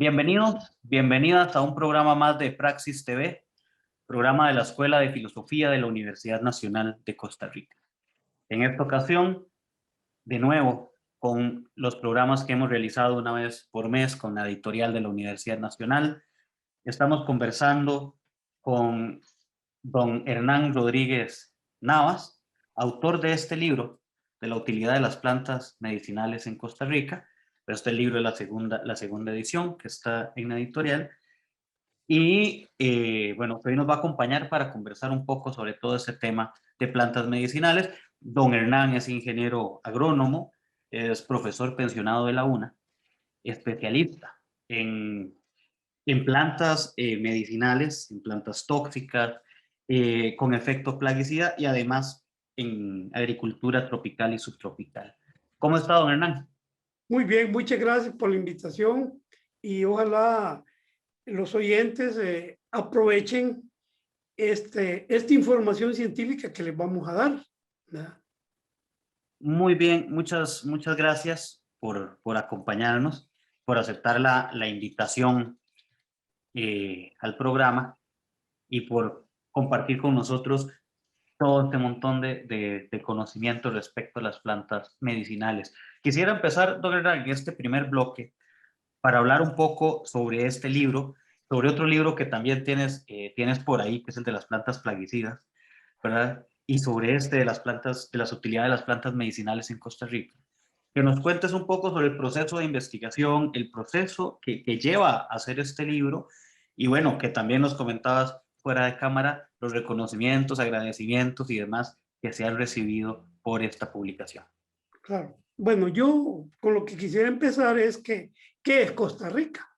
Bienvenidos, bienvenidas a un programa más de Praxis TV, programa de la Escuela de Filosofía de la Universidad Nacional de Costa Rica. En esta ocasión, de nuevo, con los programas que hemos realizado una vez por mes con la editorial de la Universidad Nacional, estamos conversando con don Hernán Rodríguez Navas, autor de este libro, de la utilidad de las plantas medicinales en Costa Rica. Este libro es la segunda edición que está en la editorial. Y bueno, hoy nos va a acompañar para conversar un poco sobre todo ese tema de plantas medicinales. Don Hernán es ingeniero agrónomo, es profesor pensionado de la UNA, especialista en, en plantas medicinales, en plantas tóxicas, con efecto plaguicida y además en agricultura tropical y subtropical. ¿Cómo está, don Hernán? Muy bien, muchas gracias por la invitación y ojalá los oyentes aprovechen esta información científica que les vamos a dar, ¿verdad? Muy bien, muchas gracias por acompañarnos, por aceptar la invitación al programa y por compartir con nosotros todo este montón de conocimiento respecto a las plantas medicinales. Quisiera empezar, don Hernán, en este primer bloque para hablar un poco sobre este libro, sobre otro libro que también tienes por ahí, que es el de las plantas plaguicidas, ¿verdad? Y sobre este de las plantas, de las utilidades de las plantas medicinales en Costa Rica. Que nos cuentes un poco sobre el proceso de investigación, el proceso que lleva a hacer este libro, y bueno, que también nos comentabas fuera de cámara los reconocimientos, agradecimientos y demás que se han recibido por esta publicación. Claro. Bueno, yo con lo que quisiera empezar es que, ¿qué es Costa Rica?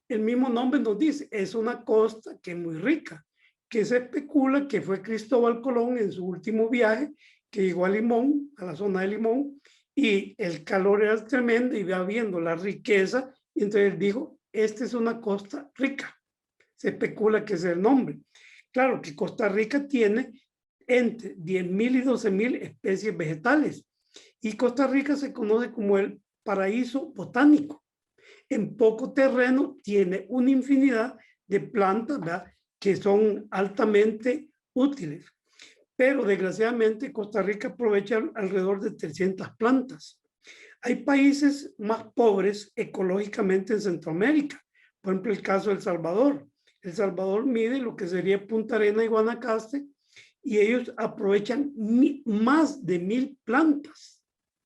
El mismo nombre nos dice, es una costa que es muy rica, que se especula que fue Cristóbal Colón en su último viaje, que llegó a Limón, a la zona de Limón, y el calor era tremendo y iba viendo la riqueza, y entonces él dijo, esta es una costa rica. Se especula que es el nombre. Claro que Costa Rica tiene entre 10.000 y 12.000 especies vegetales, y Costa Rica se conoce como el paraíso botánico. En poco terreno tiene una infinidad de plantas, ¿verdad?, que son altamente útiles. Pero desgraciadamente Costa Rica aprovecha alrededor de 300 plantas. Hay países más pobres ecológicamente en Centroamérica. Por ejemplo, el caso de El Salvador. El Salvador mide lo que sería Punta Arena y Guanacaste y ellos aprovechan más de 1.000 plantas,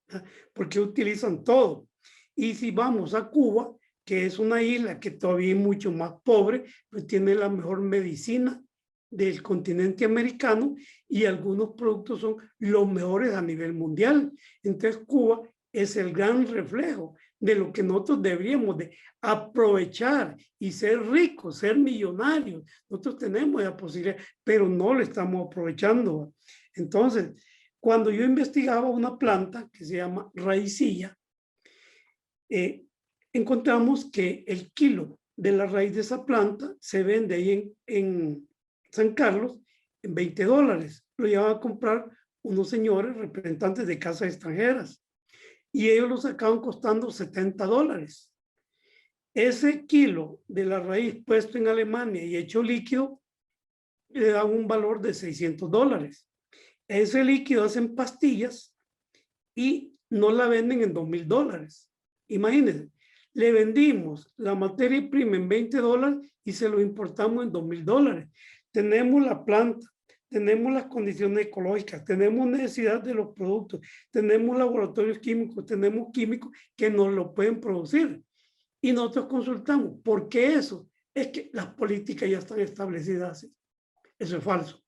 ¿verdad?, porque utilizan todo. Y si vamos a Cuba, que es una isla que todavía es mucho más pobre, pues tiene la mejor medicina del continente americano y algunos productos son los mejores a nivel mundial. Entonces Cuba es el gran reflejo de lo que nosotros deberíamos de aprovechar y ser ricos, ser millonarios. Nosotros tenemos la posibilidad, pero no lo estamos aprovechando. Entonces, cuando yo investigaba una planta que se llama raicilla, encontramos que el kilo de la raíz de esa planta se vende ahí en San Carlos en $20. Lo llevan a comprar unos señores representantes de casas extranjeras y ellos lo sacaban costando $70. Ese kilo de la raíz puesto en Alemania y hecho líquido le da un valor de $600. Ese líquido hacen pastillas y no la venden en $2.000. Imagínense, le vendimos la materia prima en $20 y se lo importamos en $2.000. Tenemos la planta, tenemos las condiciones ecológicas, tenemos necesidad de los productos, tenemos laboratorios químicos, tenemos químicos que nos lo pueden producir. Y nosotros consultamos. ¿Por qué eso? Es que las políticas ya están establecidas. Eso es falso.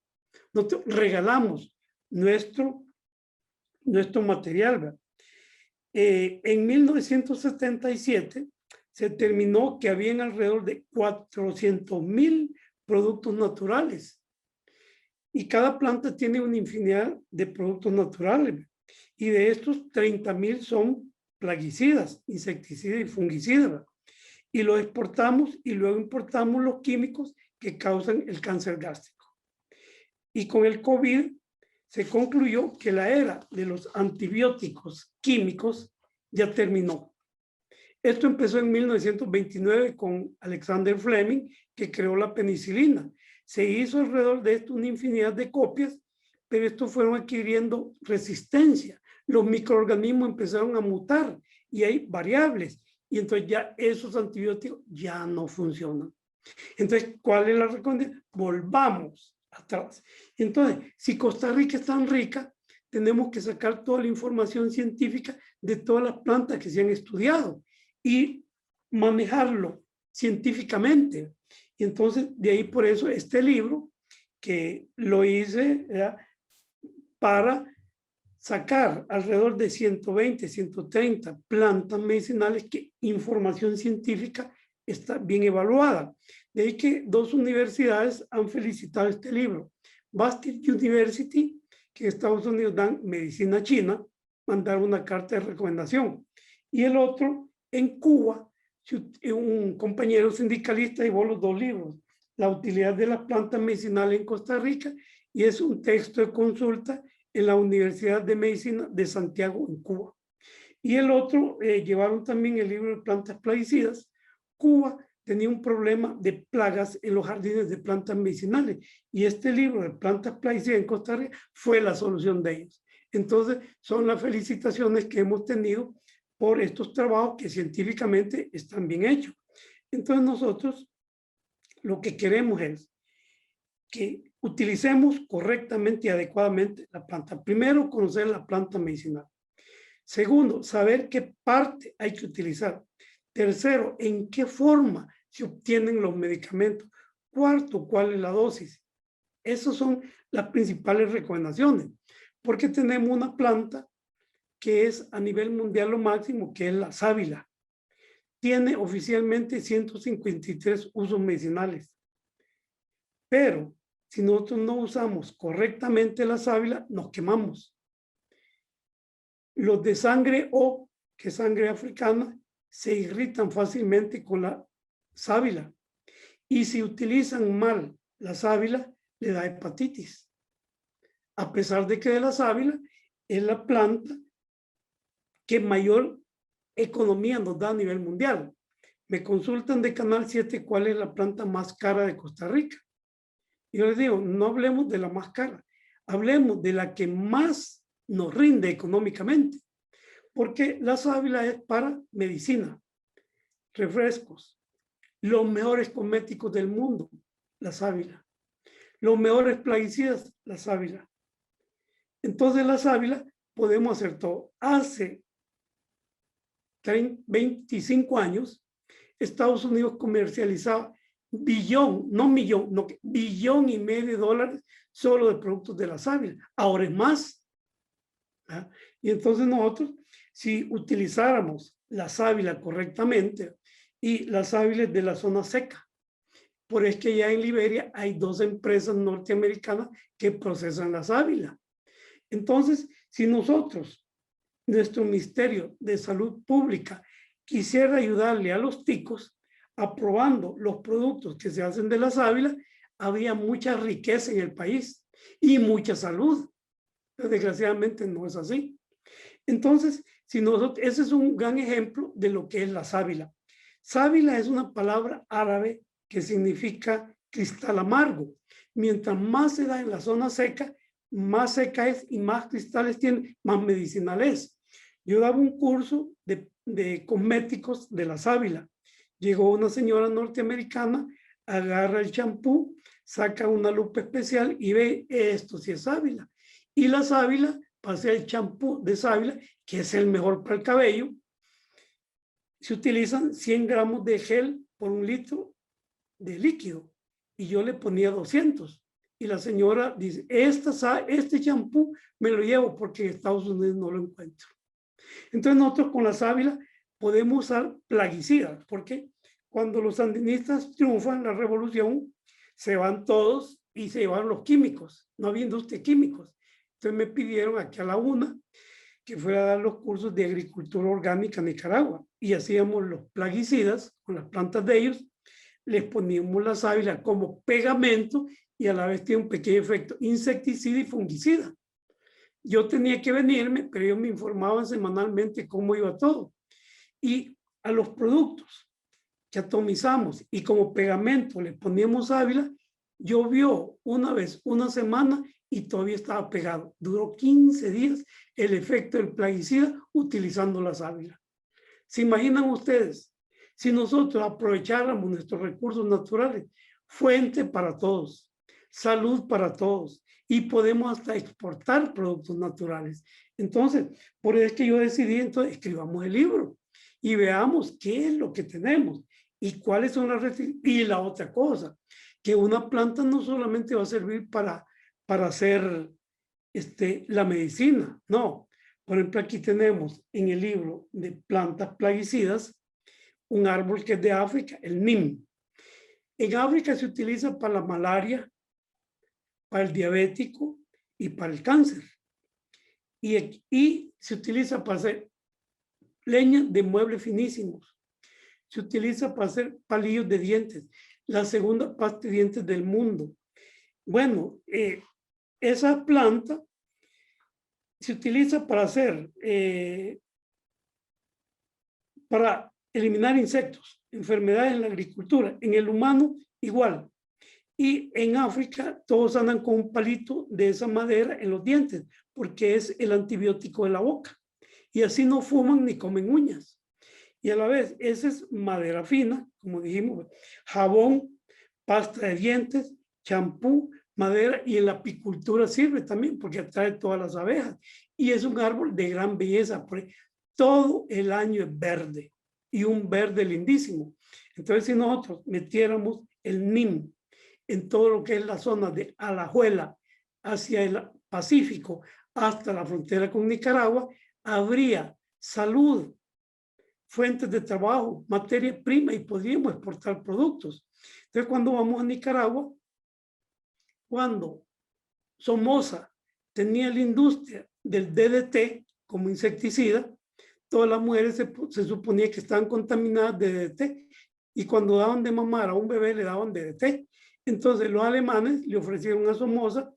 Nosotros regalamos nuestro material, ¿verdad? En 1977 se determinó que habían alrededor de 400.000 productos naturales y cada planta tiene una infinidad de productos naturales y de estos 30.000 son plaguicidas, insecticidas y fungicidas, y los exportamos y luego importamos los químicos que causan el cáncer gástrico. Y con el COVID se concluyó que la era de los antibióticos químicos ya terminó. Esto empezó en 1929 con Alexander Fleming, que creó la penicilina. Se hizo alrededor de esto una infinidad de copias, pero estos fueron adquiriendo resistencia. Los microorganismos empezaron a mutar y hay variables. Y entonces ya esos antibióticos ya no funcionan. Entonces, ¿cuál es la recomendación? Volvamos atrás. Entonces, si Costa Rica es tan rica, tenemos que sacar toda la información científica de todas las plantas que se han estudiado y manejarlo científicamente. Y entonces, de ahí por eso este libro que lo hice, ¿verdad?, para sacar alrededor de 120, 130 plantas medicinales que información científica está bien evaluada. De ahí que dos universidades han felicitado este libro. Bastyr University, que en Estados Unidos dan medicina china, mandaron una carta de recomendación. Y el otro, en Cuba, un compañero sindicalista llevó los dos libros, La utilidad de las plantas medicinales en Costa Rica, y es un texto de consulta en la Universidad de Medicina de Santiago, en Cuba. Y el otro, llevaron también el libro de plantas plaguicidas. Cuba tenía un problema de plagas en los jardines de plantas medicinales, y este libro de plantas plaguicidas en Costa Rica fue la solución de ellos. Entonces, son las felicitaciones que hemos tenido por estos trabajos que científicamente están bien hechos. Entonces, nosotros lo que queremos es que utilicemos correctamente y adecuadamente la planta. Primero, conocer la planta medicinal. Segundo, saber qué parte hay que utilizar. Tercero, en qué forma se obtienen los medicamentos. Cuarto, cuál es la dosis. Esas son las principales recomendaciones, porque tenemos una planta que es a nivel mundial lo máximo, que es la sábila. Tiene oficialmente 153 usos medicinales. Pero si nosotros no usamos correctamente la sábila, nos quemamos. Los de sangre O, que es sangre africana, se irritan fácilmente con la sábila. Y si utilizan mal la sábila, le da hepatitis. A pesar de que de la sábila es la planta que mayor economía nos da a nivel mundial. Me consultan de Canal 7 cuál es la planta más cara de Costa Rica. Yo les digo, no hablemos de la más cara, hablemos de la que más nos rinde económicamente, porque la sábila es para medicina, refrescos, los mejores cosméticos del mundo, la sábila, los mejores plaguicidas, la sábila. Entonces la sábila podemos hacer todo. Hace 25 años, Estados Unidos comercializaba billón, no millón, no, billón y medio de dólares solo de productos de la sábila. Ahora es más. ¿Ah? Y entonces nosotros, si utilizáramos la sábila correctamente, y la sábila es de la zona seca, por es que ya en Liberia hay 2 empresas norteamericanas que procesan la sábila. Entonces, si nosotros, nuestro Ministerio de Salud Pública, quisiera ayudarle a los ticos, aprobando los productos que se hacen de la sábila, había mucha riqueza en el país y mucha salud. Pero desgraciadamente no es así. Entonces, si nosotros, ese es un gran ejemplo de lo que es la sábila. Sábila es una palabra árabe que significa cristal amargo. Mientras más se da en la zona seca, más seca es y más cristales tiene, más medicinal es. Yo daba un curso de cosméticos de la sábila. Llegó una señora norteamericana, agarra el champú, saca una lupa especial y ve, esto sí es sábila. Y la sábila, pasa el champú de sábila, que es el mejor para el cabello. Se utilizan 100 gramos de gel por 1 litro de líquido. Y yo le ponía 200. Y la señora dice, este champú me lo llevo porque en Estados Unidos no lo encuentro. Entonces nosotros con la sábila podemos usar plaguicidas, porque cuando los sandinistas triunfan la revolución, se van todos y se llevan los químicos, no había industria de químicos. Entonces me pidieron aquí a la UNA que fuera a dar los cursos de agricultura orgánica en Nicaragua, y hacíamos los plaguicidas con las plantas de ellos, les poníamos la sábila como pegamento y a la vez tiene un pequeño efecto insecticida y fungicida. Yo tenía que venirme, pero ellos me informaban semanalmente cómo iba todo. Y a los productos que atomizamos y como pegamento le poníamos sábila, llovió una vez, una semana y todavía estaba pegado. Duró 15 días el efecto del plaguicida utilizando la sábila. ¿Se imaginan ustedes? Si nosotros aprovecháramos nuestros recursos naturales, fuente para todos, salud para todos, y podemos hasta exportar productos naturales. Entonces, por eso es que yo decidí, entonces, escribamos el libro y veamos qué es lo que tenemos y cuáles son las restricciones. Y la otra cosa, que una planta no solamente va a servir para hacer la medicina, no. Por ejemplo, aquí tenemos en el libro de plantas plaguicidas un árbol que es de África, el nim. En África se utiliza para la malaria, para el diabético y para el cáncer. Y se utiliza para hacer leña de muebles finísimos. Se utiliza para hacer palillos de dientes, la segunda pasta de dientes del mundo. Bueno, esa planta se utiliza para hacer, para eliminar insectos, enfermedades en la agricultura, en el humano igual. Y en África todos andan con un palito de esa madera en los dientes, porque es el antibiótico de la boca. Y así no fuman ni comen uñas. Y a la vez, esa es madera fina, como dijimos, jabón, pasta de dientes, champú, madera, y en la apicultura sirve también porque atrae todas las abejas. Y es un árbol de gran belleza, porque todo el año es verde y un verde lindísimo. Entonces, si nosotros metiéramos el nim en todo lo que es la zona de Alajuela hacia el Pacífico hasta la frontera con Nicaragua, habría salud, fuentes de trabajo, materia prima y podríamos exportar productos. Entonces, cuando vamos a Nicaragua, cuando Somoza tenía la industria del DDT como insecticida, todas las mujeres se suponía que estaban contaminadas de DDT y cuando daban de mamar a un bebé le daban DDT. Entonces los alemanes le ofrecieron a Somoza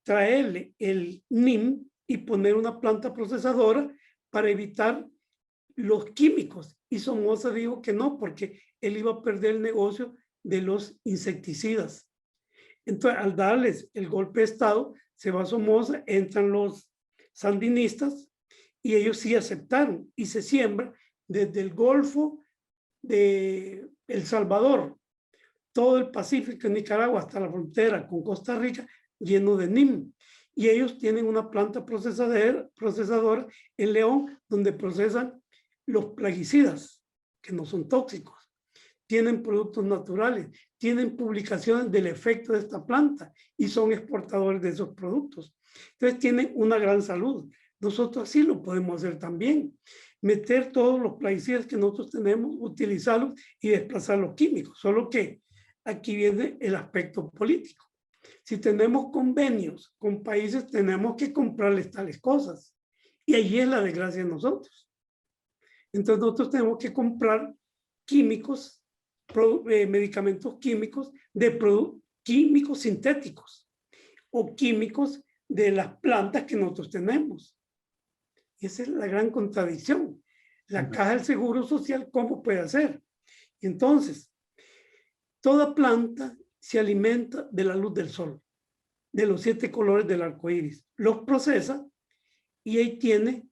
traerle el NIM y poner una planta procesadora para evitar los químicos. Y Somoza dijo que no, porque él iba a perder el negocio de los insecticidas. Entonces, al darles el golpe de Estado, se va a Somoza, entran los sandinistas y ellos sí aceptaron y se siembra desde el Golfo de El Salvador, todo el Pacífico en Nicaragua hasta la frontera con Costa Rica lleno de NIM. Y ellos tienen una planta procesadora en León donde procesan los plaguicidas, que no son tóxicos. Tienen productos naturales, tienen publicaciones del efecto de esta planta y son exportadores de esos productos. Entonces tienen una gran salud. Nosotros sí lo podemos hacer también. Meter todos los plaguicidas que nosotros tenemos, utilizarlos y desplazar los químicos. Solo que aquí viene el aspecto político. Si tenemos convenios con países, tenemos que comprarles tales cosas. Y ahí es la desgracia de nosotros. Entonces nosotros tenemos que comprar químicos, medicamentos químicos, químicos sintéticos o químicos de las plantas que nosotros tenemos. Y esa es la gran contradicción. La Caja del Seguro Social, ¿cómo puede hacer? Entonces, toda planta se alimenta de la luz del sol, de los 7 colores del arco iris. Los procesa y ahí tiene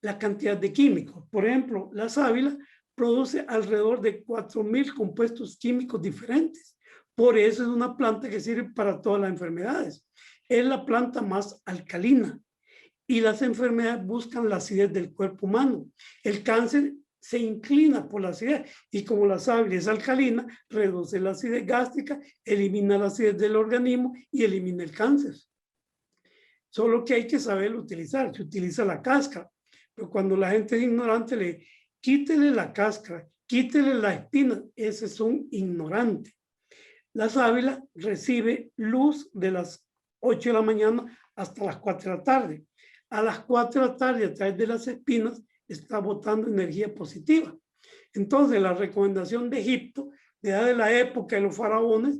la cantidad de químicos. Por ejemplo, la sábila produce alrededor de 4,000 compuestos químicos diferentes. Por eso es una planta que sirve para todas las enfermedades. Es la planta más alcalina y las enfermedades buscan la acidez del cuerpo humano. El cáncer se inclina por la acidez y como la sábila es alcalina, reduce la acidez gástrica, elimina la acidez del organismo y elimina el cáncer. Solo que hay que saberlo utilizar. Se utiliza la cáscara, pero cuando la gente es ignorante, quítele la cáscara, quítele la espina, ese es un ignorante. La sábila recibe luz de las 8 de la mañana hasta las 4 de la tarde. A las 4 de la tarde, a través de las espinas, está botando energía positiva. Entonces, la recomendación de Egipto, de la época de los faraones,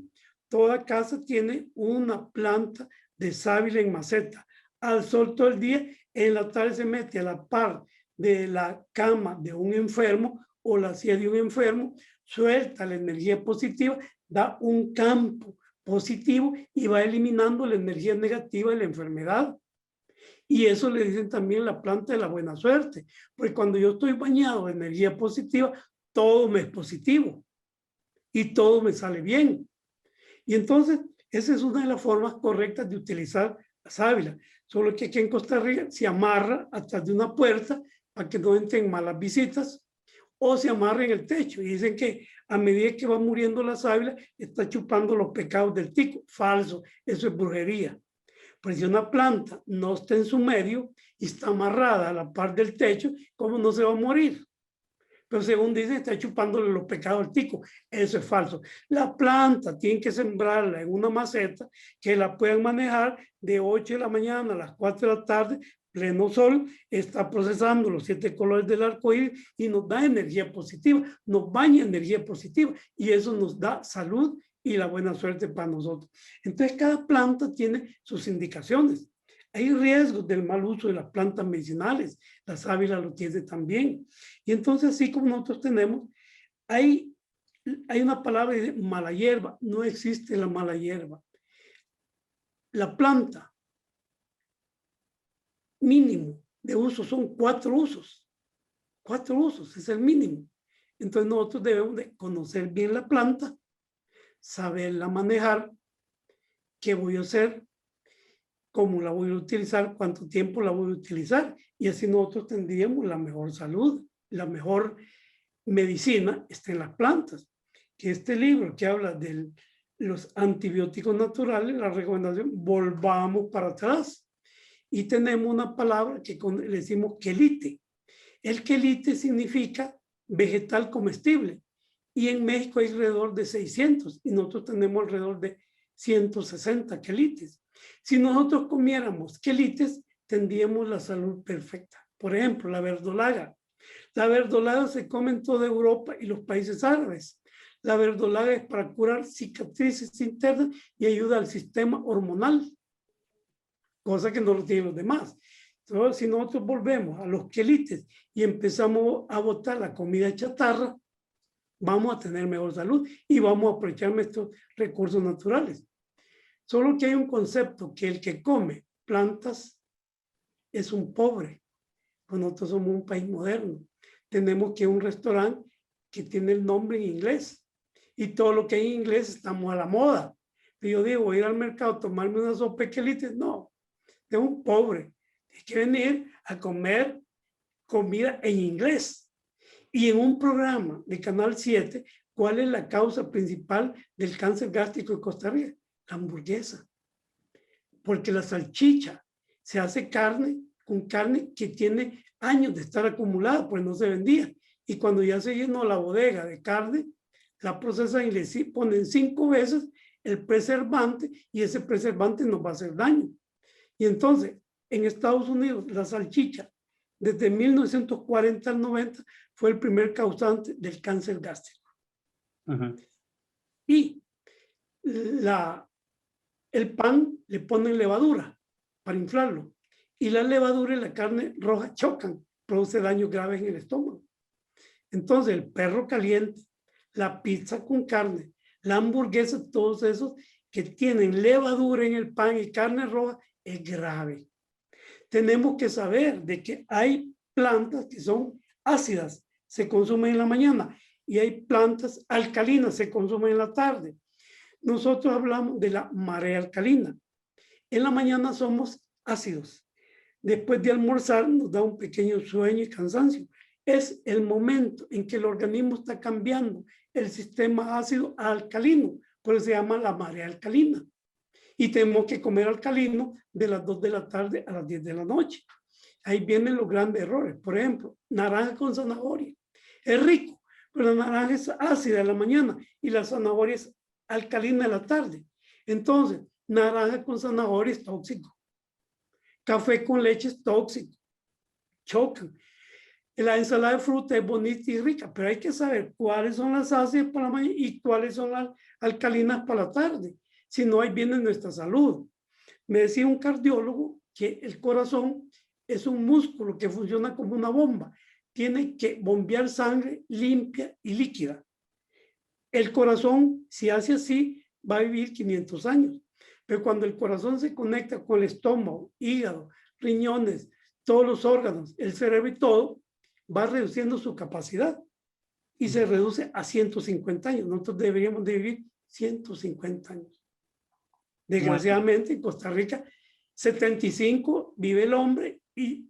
toda casa tiene una planta de sábila en maceta. Al sol todo el día, en la tarde se mete a la par de la cama de un enfermo o la silla de un enfermo, suelta la energía positiva, da un campo positivo y va eliminando la energía negativa de la enfermedad. Y eso le dicen también la planta de la buena suerte, porque cuando yo estoy bañado de energía positiva, todo me es positivo y todo me sale bien. Y entonces, esa es una de las formas correctas de utilizar la sábila. Solo que aquí en Costa Rica se amarra atrás de una puerta para que no entren malas visitas, o se amarra en el techo. Y dicen que a medida que va muriendo la sábila, está chupando los pecados del tico. Falso, eso es brujería. Pues si una planta no está en su medio y está amarrada a la par del techo, ¿cómo no se va a morir? Pero según dicen, está chupándole los pecados al tico. Eso es falso. La planta tienen que sembrarla en una maceta que la puedan manejar de 8 de la mañana a las 4 de la tarde, pleno sol, está procesando los 7 colores del arco iris y nos da energía positiva, nos baña energía positiva y eso nos da salud y la buena suerte para nosotros. Entonces, cada planta tiene sus indicaciones. Hay riesgos del mal uso de las plantas medicinales, la sábila lo tiene también. Y entonces, así como nosotros tenemos, hay una palabra de mala hierba, no existe la mala hierba. La planta mínimo de uso son 4 usos. 4 usos es el mínimo. Entonces nosotros debemos de conocer bien la planta, saberla manejar, qué voy a hacer, cómo la voy a utilizar, cuánto tiempo la voy a utilizar. Y así nosotros tendríamos la mejor salud, la mejor medicina está en las plantas. Que este libro que habla de los antibióticos naturales, la recomendación, volvamos para atrás. Y tenemos una palabra que le decimos quelite. El quelite significa vegetal comestible. Y en México hay alrededor de 600 y nosotros tenemos alrededor de 160 quelites. Si nosotros comiéramos quelites, tendríamos la salud perfecta. Por ejemplo, la verdolaga. La verdolaga se come en toda Europa y los países árabes. La verdolaga es para curar cicatrices internas y ayuda al sistema hormonal, cosa que no lo tienen los demás. Entonces, si nosotros volvemos a los quelites y empezamos a botar la comida chatarra, vamos a tener mejor salud y vamos a aprovechar nuestros recursos naturales. Solo que hay un concepto, que el que come plantas es un pobre. Pues nosotros somos un país moderno. Tenemos que ir a un restaurante que tiene el nombre en inglés. Y todo lo que hay en inglés estamos a la moda. Y yo digo, ir al mercado, tomarme una sopa de quelites, no. Es un pobre. Hay que venir a comer comida en inglés. Y en un programa de Canal 7, ¿cuál es la causa principal del cáncer gástrico en Costa Rica? La hamburguesa. Porque la salchicha se hace con carne que tiene años de estar acumulada, pues no se vendía. Y cuando ya se llenó la bodega de carne, la procesan y le ponen 5 veces el preservante y ese preservante nos va a hacer daño. Y entonces, en Estados Unidos, la salchicha, desde 1940 al 90, fue el primer causante del cáncer gástrico. Y el pan le ponen levadura para inflarlo. Y la levadura y la carne roja chocan, produce daños graves en el estómago. Entonces, el perro caliente, la pizza con carne, la hamburguesa, todos esos que tienen levadura en el pan y carne roja, es grave. Tenemos que saber de que hay plantas que son ácidas, se consumen en la mañana, y hay plantas alcalinas, se consumen en la tarde. Nosotros hablamos de la marea alcalina. En la mañana somos ácidos. Después de almorzar nos da un pequeño sueño y cansancio. Es el momento en que el organismo está cambiando el sistema ácido a alcalino, por eso se llama la marea alcalina. Y tenemos que comer alcalino de las 2 de la tarde a las 10 de la noche. Ahí vienen los grandes errores. Por ejemplo, naranja con zanahoria. Es rico, pero la naranja es ácida en la mañana y la zanahoria es alcalina en la tarde. Entonces, naranja con zanahoria es tóxico. Café con leche es tóxico. Chocan. La ensalada de fruta es bonita y rica, pero hay que saber cuáles son las ácidas para la mañana y cuáles son las alcalinas para la tarde. Si no, ahí viene nuestra salud. Me decía un cardiólogo que el corazón es un músculo que funciona como una bomba. tiene que bombear sangre limpia y líquida. El corazón, si hace así, va a vivir 500 años. Pero cuando el corazón se conecta con el estómago, hígado, riñones, todos los órganos, el cerebro y todo, va reduciendo su capacidad y se reduce a 150 años. Nosotros deberíamos de vivir 150 años. Desgraciadamente, en Costa Rica, 75 vive el hombre y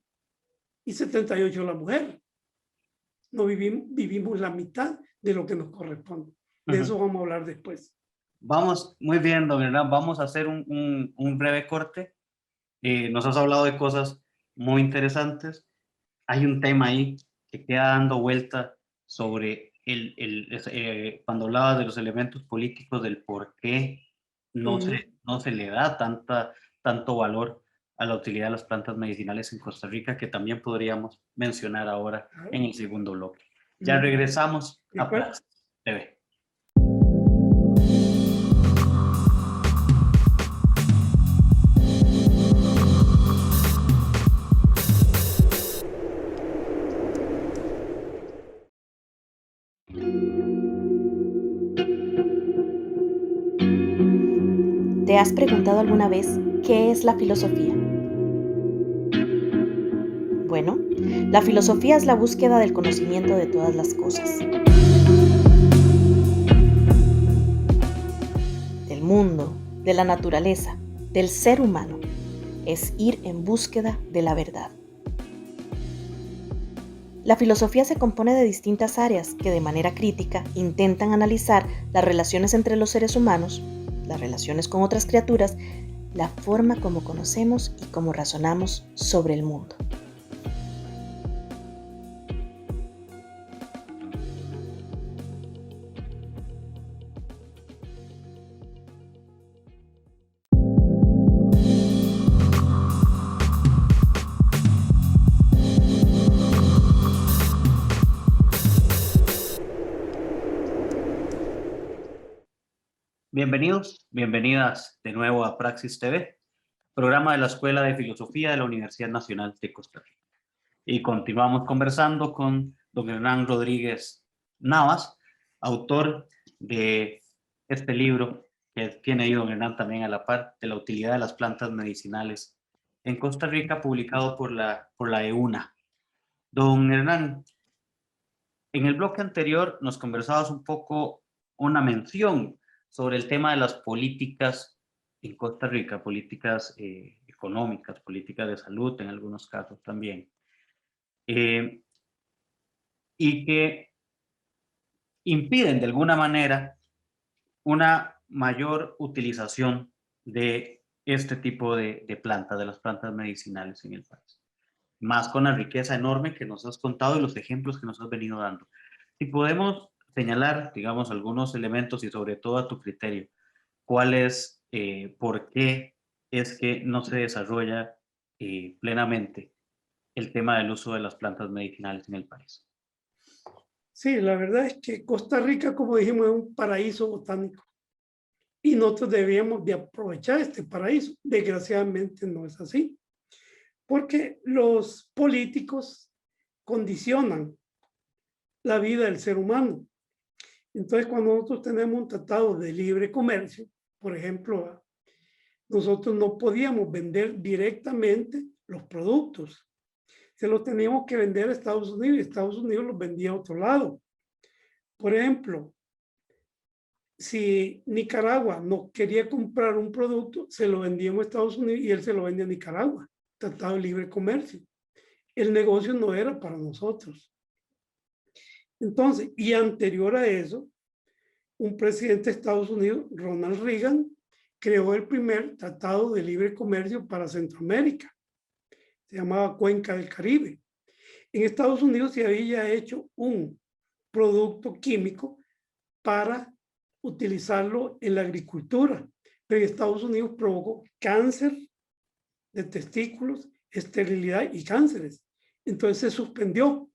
78 la mujer. No vivimos la mitad de lo que nos corresponde. De eso vamos a hablar después. Vamos, muy bien, don Hernán, vamos a hacer un breve corte. Nos has hablado de cosas muy interesantes. Hay un tema ahí que queda dando vuelta sobre cuando hablabas de los elementos políticos, del por qué no se le da tanto valor a la utilidad de las plantas medicinales en Costa Rica, que también podríamos mencionar ahora en el segundo bloque. Ya regresamos a Praxis TV. ¿Te has preguntado alguna vez qué es la filosofía? Bueno, la filosofía es la búsqueda del conocimiento de todas las cosas. Del mundo, de la naturaleza, del ser humano. Es ir en búsqueda de la verdad. La filosofía se compone de distintas áreas que de manera crítica intentan analizar las relaciones entre los seres humanos, las relaciones con otras criaturas, la forma como conocemos y cómo razonamos sobre el mundo. Bienvenidos, bienvenidas de nuevo a Praxis TV, programa de la Escuela de Filosofía de la Universidad Nacional de Costa Rica. Y continuamos conversando con don Hernán Rodríguez Navas, autor de este libro que tiene ahí don Hernán también a la par, de la utilidad de las plantas medicinales en Costa Rica, publicado por la EUNA. Don Hernán, en el bloque anterior nos conversabas un poco, una mención sobre el tema de las políticas en Costa Rica, políticas económicas, políticas de salud en algunos casos también, y que impiden de alguna manera una mayor utilización de este tipo de plantas, de las plantas medicinales en el país. Más con la riqueza enorme que nos has contado y los ejemplos que nos has venido dando. Si podemos señalar, digamos, algunos elementos y sobre todo a tu criterio, ¿cuál es, por qué es que no se desarrolla plenamente el tema del uso de las plantas medicinales en el país? Sí, la verdad es que Costa Rica, como dijimos, es un paraíso botánico y nosotros deberíamos de aprovechar este paraíso. Desgraciadamente no es así, porque los políticos condicionan la vida del ser humano. Entonces, cuando nosotros tenemos un tratado de libre comercio, por ejemplo, nosotros no podíamos vender directamente los productos. Se los teníamos que vender a Estados Unidos y Estados Unidos los vendía a otro lado. Por ejemplo, si Nicaragua no quería comprar un producto, se lo vendíamos a Estados Unidos y él se lo vende a Nicaragua. Tratado de libre comercio. El negocio no era para nosotros. Entonces, y anterior a eso, un presidente de Estados Unidos, Ronald Reagan, creó el primer tratado de libre comercio para Centroamérica. Se llamaba Cuenca del Caribe. En Estados Unidos se había hecho un producto químico para utilizarlo en la agricultura, pero en Estados Unidos provocó cáncer de testículos, esterilidad y cánceres. Entonces se suspendió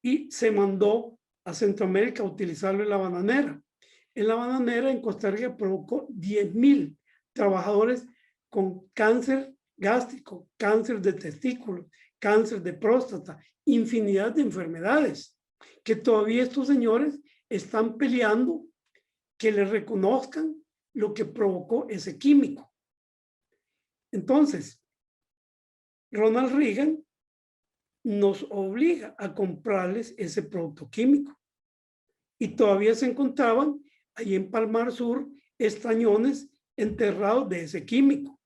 y se mandó a Centroamérica a utilizarlo en la bananera. En la bananera en Costa Rica provocó 10,000 trabajadores con cáncer gástrico, cáncer de testículos, cáncer de próstata infinidad de enfermedades, que todavía estos señores están peleando que les reconozcan lo que provocó ese químico. Entonces, Ronald Reagan nos obliga a comprarles ese producto químico. Y todavía se encontraban ahí en Palmar Sur estañones enterrados de ese químico.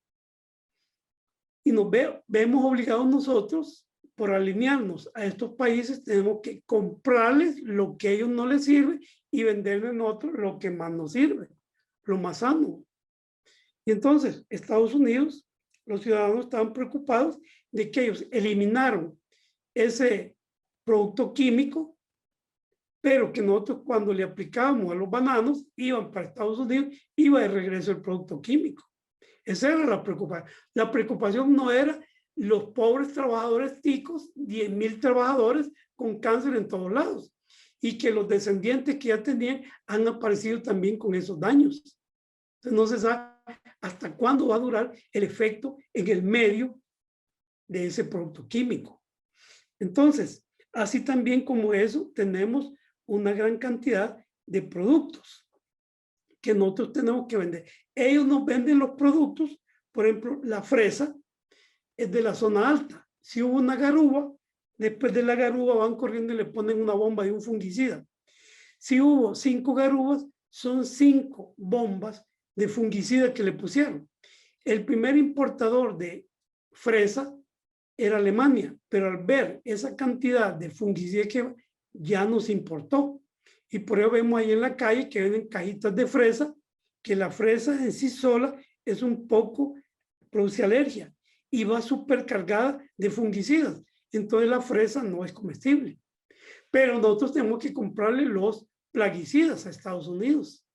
Y nos vemos obligados nosotros, por alinearnos a estos países, tenemos que comprarles lo que a ellos no les sirve y venderles en otros lo que más nos sirve, lo más sano. Y entonces, Estados Unidos, los ciudadanos estaban preocupados de que ellos eliminaron ese producto químico, pero que nosotros cuando le aplicábamos a los bananos, iban para Estados Unidos, iba de regreso el producto químico. Esa era la preocupación. La preocupación no era los pobres trabajadores ticos, 10,000 trabajadores con cáncer en todos lados, y que los descendientes que ya tenían han aparecido también con esos daños. Entonces no se sabe hasta cuándo va a durar el efecto en el medio de ese producto químico. Entonces, así también como eso, tenemos una gran cantidad de productos que nosotros tenemos que vender. Ellos nos venden los productos, por ejemplo, la fresa es de la zona alta. Si hubo una garúa, después de la garúa van corriendo y le ponen una bomba de un fungicida. Si hubo 5 garúas, son 5 bombas de fungicida que le pusieron. El primer importador de fresa era Alemania, pero al ver esa cantidad de fungicida que ya nos importó. Y por eso vemos ahí en la calle que venden cajitas de fresa, que la fresa en sí sola es un poco, produce alergia y va súper cargada de fungicidas. Entonces la fresa no es comestible. Pero nosotros tenemos que comprarle los plaguicidas a Estados Unidos.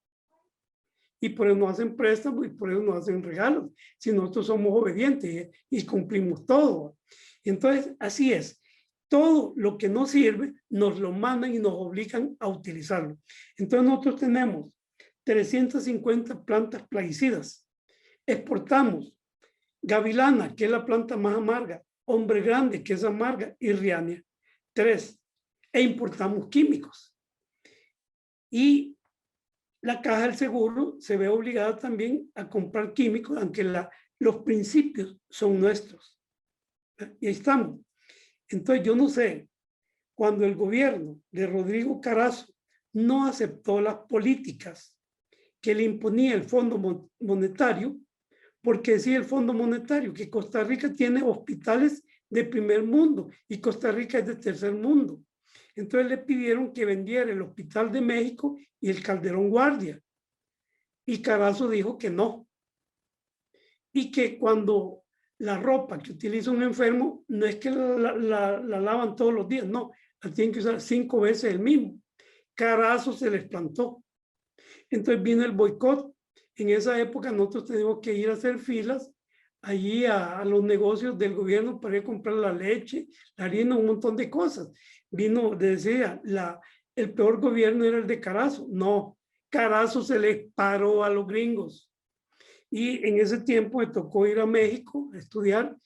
Y por eso nos hacen préstamos y por eso nos hacen regalos. Si nosotros somos obedientes y cumplimos todo. Entonces, así es. Todo lo que no sirve, nos lo mandan y nos obligan a utilizarlo. Entonces, nosotros tenemos 350 plantas plaguicidas. Exportamos gavilana, que es la planta más amarga, hombre grande, que es amarga, y riania. 3. E importamos químicos. Y la Caja del Seguro se ve obligada también a comprar químicos, aunque los principios son nuestros. Y ahí estamos. Entonces, yo no sé, cuando el gobierno de Rodrigo Carazo no aceptó las políticas que le imponía el Fondo Monetario, porque decía el Fondo Monetario que Costa Rica tiene hospitales de primer mundo y Costa Rica es de tercer mundo. Entonces le pidieron que vendiera el Hospital de México y el Calderón Guardia. Y Carazo dijo que no. Y que cuando la ropa que utiliza un enfermo, no es que la lavan todos los días, no, la tienen que usar 5 veces el mismo. Carazo se les plantó. Entonces vino el boicot. En esa época nosotros teníamos que ir a hacer filas allí a los negocios del gobierno para ir a comprar la leche, la harina, un montón de cosas. Vino, decía, el peor gobierno era el de Carazo. No, Carazo se les paró a los gringos. Y en ese tiempo me tocó ir a México a estudiar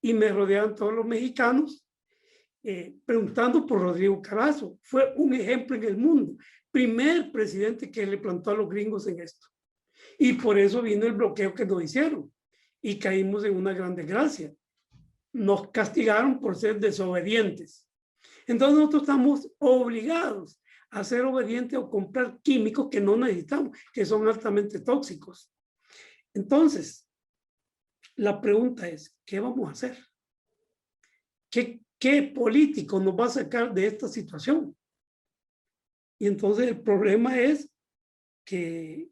y me rodeaban todos los mexicanos preguntando por Rodrigo Carazo. Fue un ejemplo en el mundo. Primer presidente que le plantó a los gringos en esto. Y por eso vino el bloqueo que nos hicieron. Y caímos en una gran desgracia. Nos castigaron por ser desobedientes. Entonces nosotros estamos obligados a ser obedientes o comprar químicos que no necesitamos, que son altamente tóxicos. Entonces, la pregunta es, ¿qué vamos a hacer? ¿Qué político nos va a sacar de esta situación? Y entonces el problema es que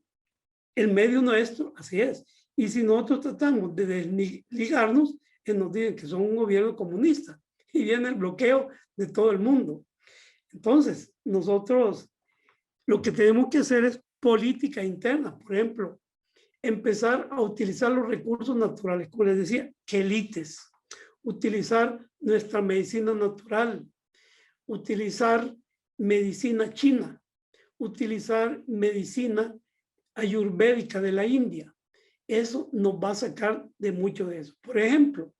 el medio nuestro, así es. Y si nosotros tratamos de desligarnos, nos dicen que son un gobierno comunista y viene el bloqueo de todo el mundo. Entonces, nosotros lo que tenemos que hacer es política interna. Por ejemplo, empezar a utilizar los recursos naturales, como les decía, quelites, utilizar nuestra medicina natural, utilizar medicina china, utilizar medicina ayurvédica de la India. Eso nos va a sacar de mucho de eso. Por ejemplo,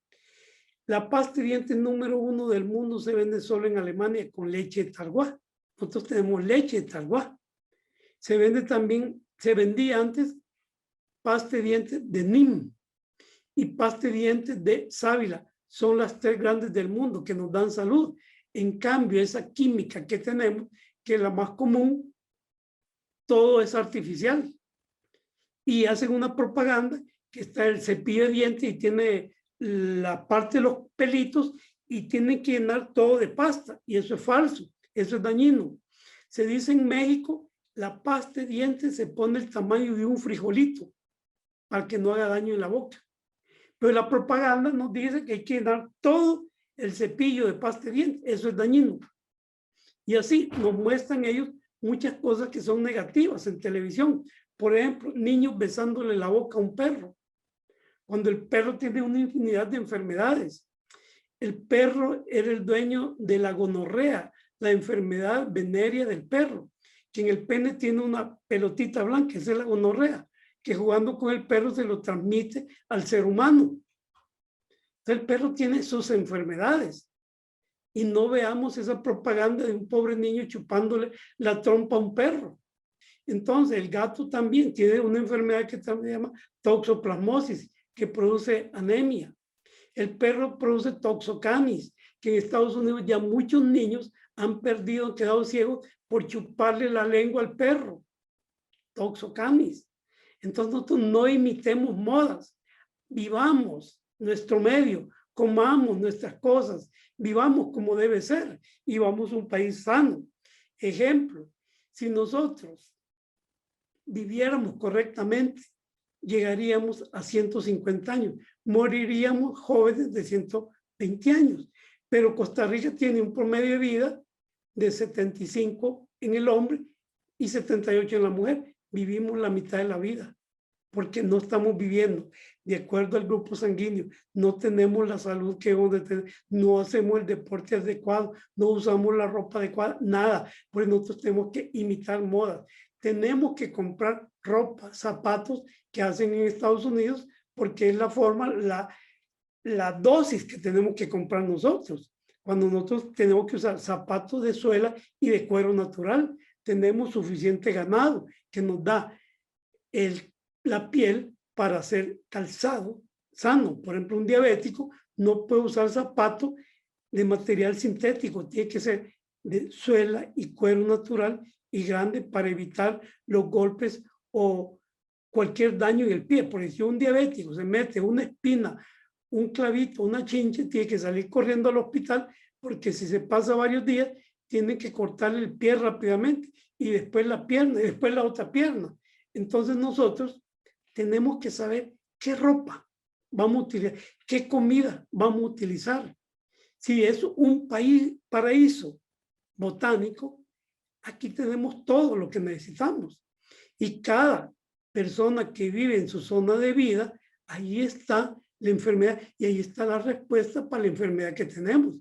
La pasta de dientes número 1 del mundo se vende solo en Alemania con leche de Targuá. Nosotros tenemos leche de Targuá. Se vende también, se vendía antes pasta de dientes de Nim y pasta de dientes de sábila. Son las 3 grandes del mundo que nos dan salud. En cambio, esa química que tenemos, que es la más común, todo es artificial. Y hacen una propaganda que está el cepillo de dientes y tiene la parte de los pelitos y tienen que llenar todo de pasta. Y eso es falso, eso es dañino. Se dice en México, la pasta de dientes se pone el tamaño de un frijolito para que no haga daño en la boca. Pero la propaganda nos dice que hay que llenar todo el cepillo de pasta de dientes. Eso es dañino. Y así nos muestran ellos muchas cosas que son negativas en televisión. Por ejemplo, niños besándole la boca a un perro, cuando el perro tiene una infinidad de enfermedades. El perro era el dueño de la gonorrea, la enfermedad venérea del perro, que en el pene tiene una pelotita blanca, esa es la gonorrea, que jugando con el perro se lo transmite al ser humano. Entonces el perro tiene sus enfermedades. Y no veamos esa propaganda de un pobre niño chupándole la trompa a un perro. Entonces el gato también tiene una enfermedad que también se llama toxoplasmosis, que produce anemia. El perro produce toxocamis, que en Estados Unidos ya muchos niños han perdido, quedado ciegos por chuparle la lengua al perro. Toxocamis. Entonces nosotros no imitemos modas, vivamos nuestro medio, comamos nuestras cosas, vivamos como debe ser y vamos a un país sano. Ejemplo, si nosotros viviéramos correctamente, llegaríamos a 150 años, moriríamos jóvenes de 120 años, pero Costa Rica tiene un promedio de vida de 75 en el hombre y 78 en la mujer. Vivimos la mitad de la vida, porque no estamos viviendo de acuerdo al grupo sanguíneo, no tenemos la salud que debemos de tener, no hacemos el deporte adecuado, no usamos la ropa adecuada, nada, porque nosotros tenemos que imitar modas. Tenemos que comprar ropa, zapatos que hacen en Estados Unidos, porque es la forma, la dosis que tenemos que comprar nosotros. Cuando nosotros tenemos que usar zapatos de suela y de cuero natural, tenemos suficiente ganado que nos da la piel para hacer calzado sano. Por ejemplo, un diabético no puede usar zapatos de material sintético, tiene que ser de suela y cuero natural y grande para evitar los golpes o cualquier daño en el pie. Porque si un diabético se mete una espina, un clavito, una chinche, tiene que salir corriendo al hospital, porque si se pasa varios días, tiene que cortarle el pie rápidamente y después la pierna y después la otra pierna. Entonces nosotros tenemos que saber qué ropa vamos a utilizar, qué comida vamos a utilizar. Si es un paraíso botánico, aquí tenemos todo lo que necesitamos. Y cada persona que vive en su zona de vida, ahí está la enfermedad y ahí está la respuesta para la enfermedad que tenemos.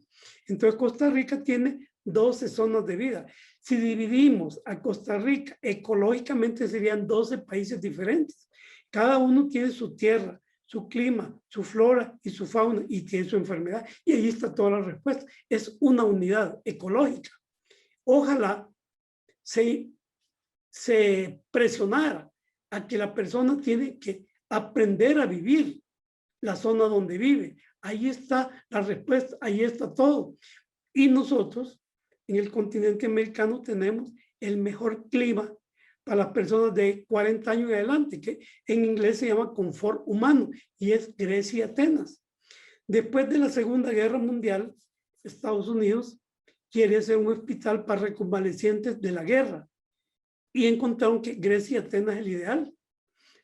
Entonces Costa Rica tiene 12 zonas de vida. Si dividimos a Costa Rica ecológicamente, serían 12 países diferentes. Cada uno tiene su tierra, su clima, su flora y su fauna y tiene su enfermedad. Y ahí está toda la respuesta. Es una unidad ecológica. Ojalá se presionara a que la persona tiene que aprender a vivir la zona donde vive. Ahí está la respuesta, ahí está todo. Y nosotros en el continente americano tenemos el mejor clima para las personas de 40 años en adelante, que en inglés se llama confort humano, y es Grecia y Atenas. Después de la Segunda Guerra Mundial, Estados Unidos quiere hacer un hospital para reconvalecientes de la guerra, y encontraron que Grecia y Atenas es el ideal.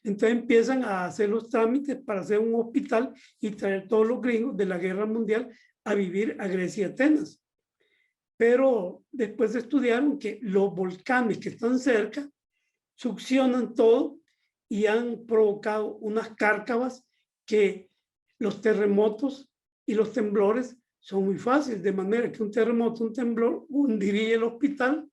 Entonces empiezan a hacer los trámites para hacer un hospital y traer todos los gringos de la Guerra Mundial a vivir a Grecia y Atenas. Pero después estudiaron que los volcanes que están cerca succionan todo y han provocado unas cárcavas que los terremotos y los temblores son muy fáciles, de manera que un terremoto, un temblor hundiría el hospital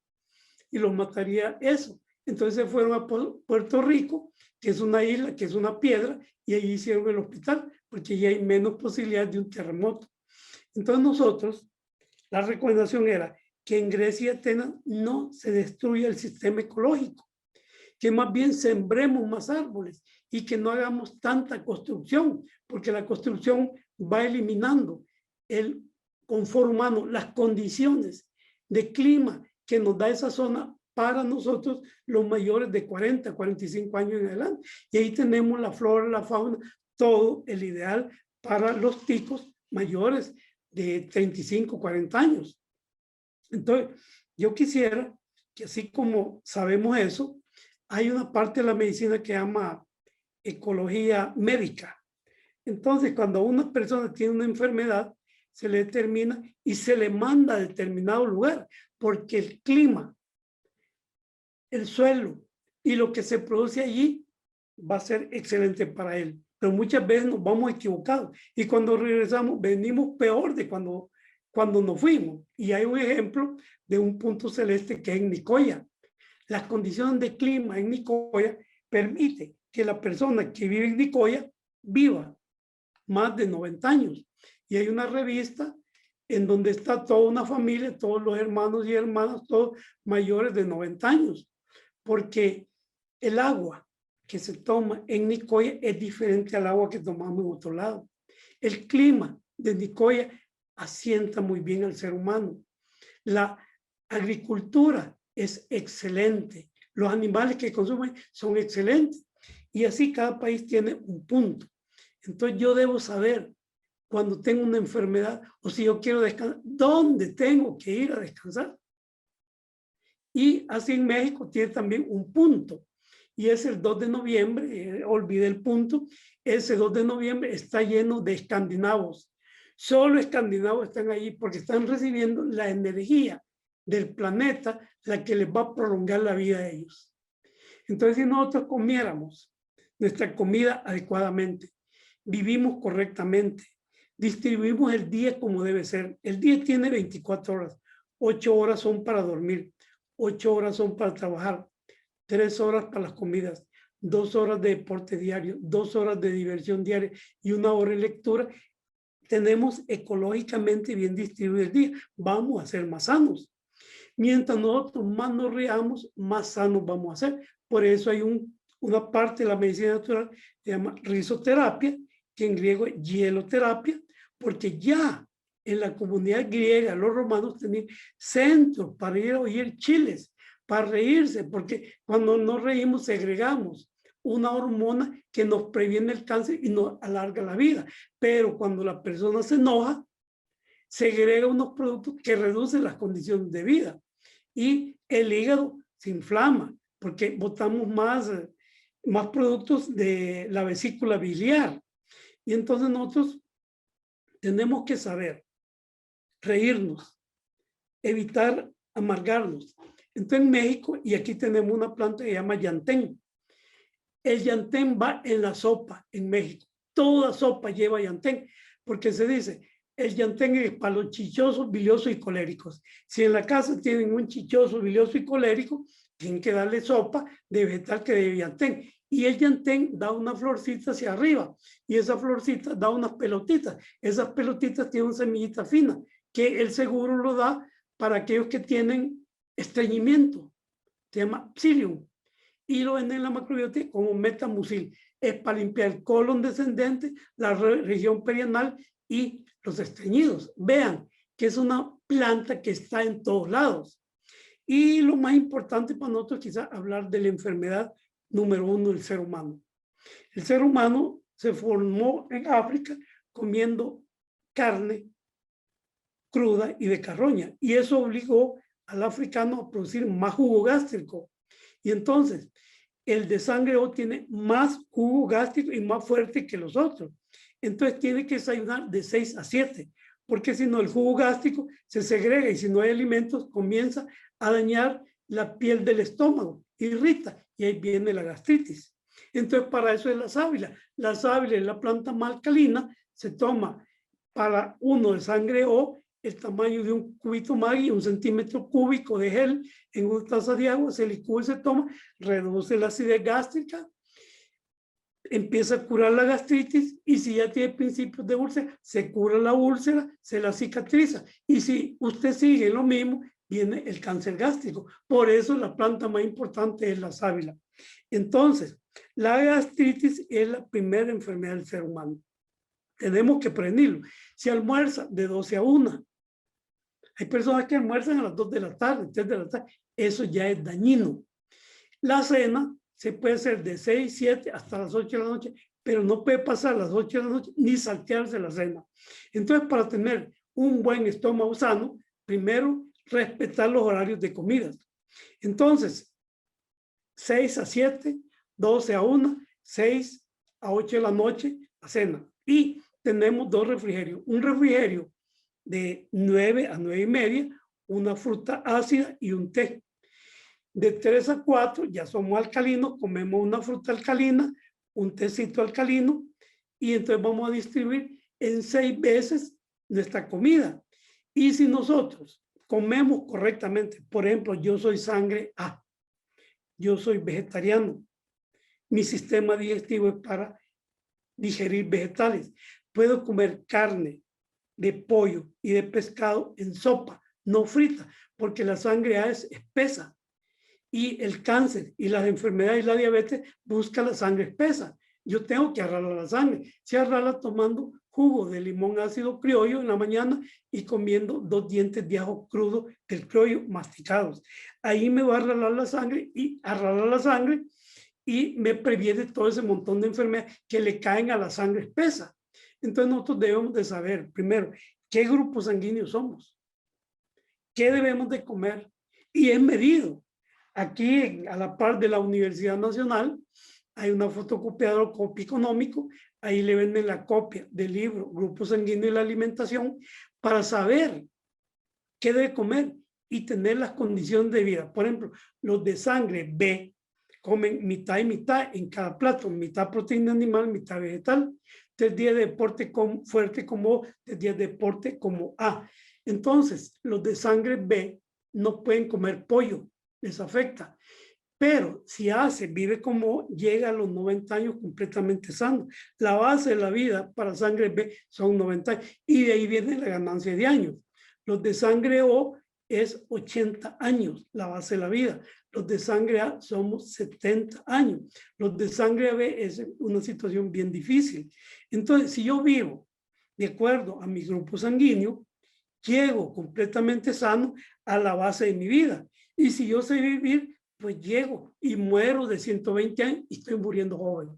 y los mataría eso. Entonces se fueron a Puerto Rico, que es una isla, que es una piedra, y ahí hicieron el hospital, porque ya hay menos posibilidades de un terremoto. Entonces nosotros, la recomendación era que en Grecia y Atenas no se destruya el sistema ecológico, que más bien sembremos más árboles y que no hagamos tanta construcción, porque la construcción va eliminando el confort humano, las condiciones de clima que nos da esa zona para nosotros los mayores de 40, 45 años en adelante. Y ahí tenemos la flora, la fauna, todo el ideal para los ticos mayores de 35, 40 años. Entonces, yo quisiera que así como sabemos eso, hay una parte de la medicina que se llama ecología médica. Entonces, cuando una persona tiene una enfermedad, se le determina y se le manda a determinado lugar, porque el clima, el suelo y lo que se produce allí va a ser excelente para él. Pero muchas veces nos vamos equivocados y cuando regresamos venimos peor de cuando nos fuimos. Y hay un ejemplo de un punto celeste que es en Nicoya. Las condiciones de clima en Nicoya permite que la persona que vive en Nicoya viva más de 90 años. Y hay una revista en donde está toda una familia, todos los hermanos y hermanas, todos mayores de 90 años. Porque el agua que se toma en Nicoya es diferente al agua que tomamos en otro lado. El clima de Nicoya asienta muy bien al ser humano. La agricultura es excelente. Los animales que consumen son excelentes. Y así cada país tiene un punto. Entonces yo debo saber cuando tengo una enfermedad o si yo quiero descansar, ¿dónde tengo que ir a descansar? Y así en México tiene también un punto. Y es el 2 de noviembre, olvidé el punto, ese 2 de noviembre está lleno de escandinavos. Solo escandinavos están ahí porque están recibiendo la energía del planeta, la que les va a prolongar la vida a ellos. Entonces, si nosotros comiéramos nuestra comida adecuadamente, vivimos correctamente, distribuimos el día como debe ser. El día tiene 24 horas, 8 horas son para dormir, 8 horas son para trabajar, 3 horas para las comidas, 2 horas de deporte diario, 2 horas de diversión diaria y 1 hora de lectura. Tenemos ecológicamente bien distribuido el día. Vamos a ser más sanos. Mientras nosotros más nos riamos, más sanos vamos a ser. Por eso hay una parte de la medicina natural que se llama risoterapia, que en griego es hieloterapia, porque ya en la comunidad griega los romanos tenían centros para ir a oír chiles, para reírse, porque cuando nos reímos segregamos una hormona que nos previene el cáncer y nos alarga la vida. Pero cuando la persona se enoja, segrega unos productos que reducen las condiciones de vida. Y el hígado se inflama porque botamos más productos de la vesícula biliar. Y entonces nosotros tenemos que saber reírnos, evitar amargarnos. Entonces en México, y aquí tenemos una planta que se llama llantén. El llantén va en la sopa en México. Toda sopa lleva llantén, porque se dice, el llantén es para los chichosos, biliosos y coléricos. Si en la casa tienen un chichoso, bilioso y colérico, tienen que darle sopa de vegetal que de llantén. Y el llantén da una florcita hacia arriba, y esa florcita da unas pelotitas. Esas pelotitas tienen una semillita fina, que el seguro lo da para aquellos que tienen estreñimiento. Se llama psyllium. Y lo venden en la macrobiótica como metamucil. Es para limpiar el colon descendente, la región perianal y los estreñidos. Vean que es una planta que está en todos lados. Y lo más importante para nosotros quizás hablar de la enfermedad número 1 del ser humano. El ser humano se formó en África comiendo carne cruda y de carroña. Y eso obligó al africano a producir más jugo gástrico. Y entonces, el de sangre O tiene más jugo gástrico y más fuerte que los otros. Entonces, tiene que desayunar de 6 a 7, porque si no, el jugo gástrico se segrega y si no hay alimentos, comienza a dañar la piel del estómago, irrita y ahí viene la gastritis. Entonces, para eso es la sábila. La sábila es la planta más alcalina, se toma para uno de sangre O el tamaño de un cubito Maggi, 1 centímetro cúbico de gel en una taza de agua, se licúa y se toma, reduce la acidez gástrica, empieza a curar la gastritis, y si ya tiene principios de úlcera, se cura la úlcera, se la cicatriza. Y si usted sigue lo mismo, viene el cáncer gástrico. Por eso la planta más importante es la sábila. Entonces, la gastritis es la primera enfermedad del ser humano. Tenemos que prevenirlo. Si almuerza de 12 a 1, hay personas que almuerzan a las 2 de la tarde, 3 de la tarde, eso ya es dañino. La cena se puede hacer de 6, 7 hasta las 8 de la noche, pero no puede pasar las 8 de la noche ni saltearse la cena. Entonces, para tener un buen estómago sano, primero respetar los horarios de comidas. Entonces, 6 a 7, 12 a 1, 6 a 8 de la noche, la cena. Y tenemos 2 refrigerios. Un refrigerio de 9 a 9 y media, una fruta ácida y un té. De 3 a 4 ya somos alcalinos, comemos una fruta alcalina, un tecito alcalino, y entonces vamos a distribuir en 6 veces nuestra comida. Y si nosotros comemos correctamente, por ejemplo, yo soy sangre A, yo soy vegetariano, mi sistema digestivo es para digerir vegetales, puedo comer carne de pollo y de pescado en sopa, no frita, porque la sangre A es espesa. Y el cáncer y las enfermedades y la diabetes buscan la sangre espesa. Yo tengo que arreglar la sangre. Se arregla tomando jugo de limón ácido criollo en la mañana y comiendo 2 dientes de ajo crudo del criollo masticados. Ahí me va a arreglar la sangre y me previene todo ese montón de enfermedades que le caen a la sangre espesa. Entonces nosotros debemos de saber, primero, qué grupo sanguíneo somos, qué debemos de comer, y es medido. Aquí, a la par de la Universidad Nacional, hay una fotocopiadora, copia económico, ahí le venden la copia del libro Grupo Sanguíneo y la Alimentación para saber qué debe comer y tener las condiciones de vida. Por ejemplo, los de sangre B comen mitad y mitad en cada plato, mitad proteína animal, mitad vegetal. 3 días de deporte fuerte como O, 3 días de deporte como A. Entonces, los de sangre B no pueden comer pollo, les afecta. Pero si vive como llega a los 90 años completamente sano. La base de la vida para sangre B son 90 años y de ahí viene la ganancia de años. Los de sangre O es 80 años, la base de la vida. Los de sangre A somos 70 años. Los de sangre B es una situación bien difícil. Entonces, si yo vivo de acuerdo a mi grupo sanguíneo, llego completamente sano a la base de mi vida. Y si yo sé vivir, pues llego y muero de 120 años y estoy muriendo joven.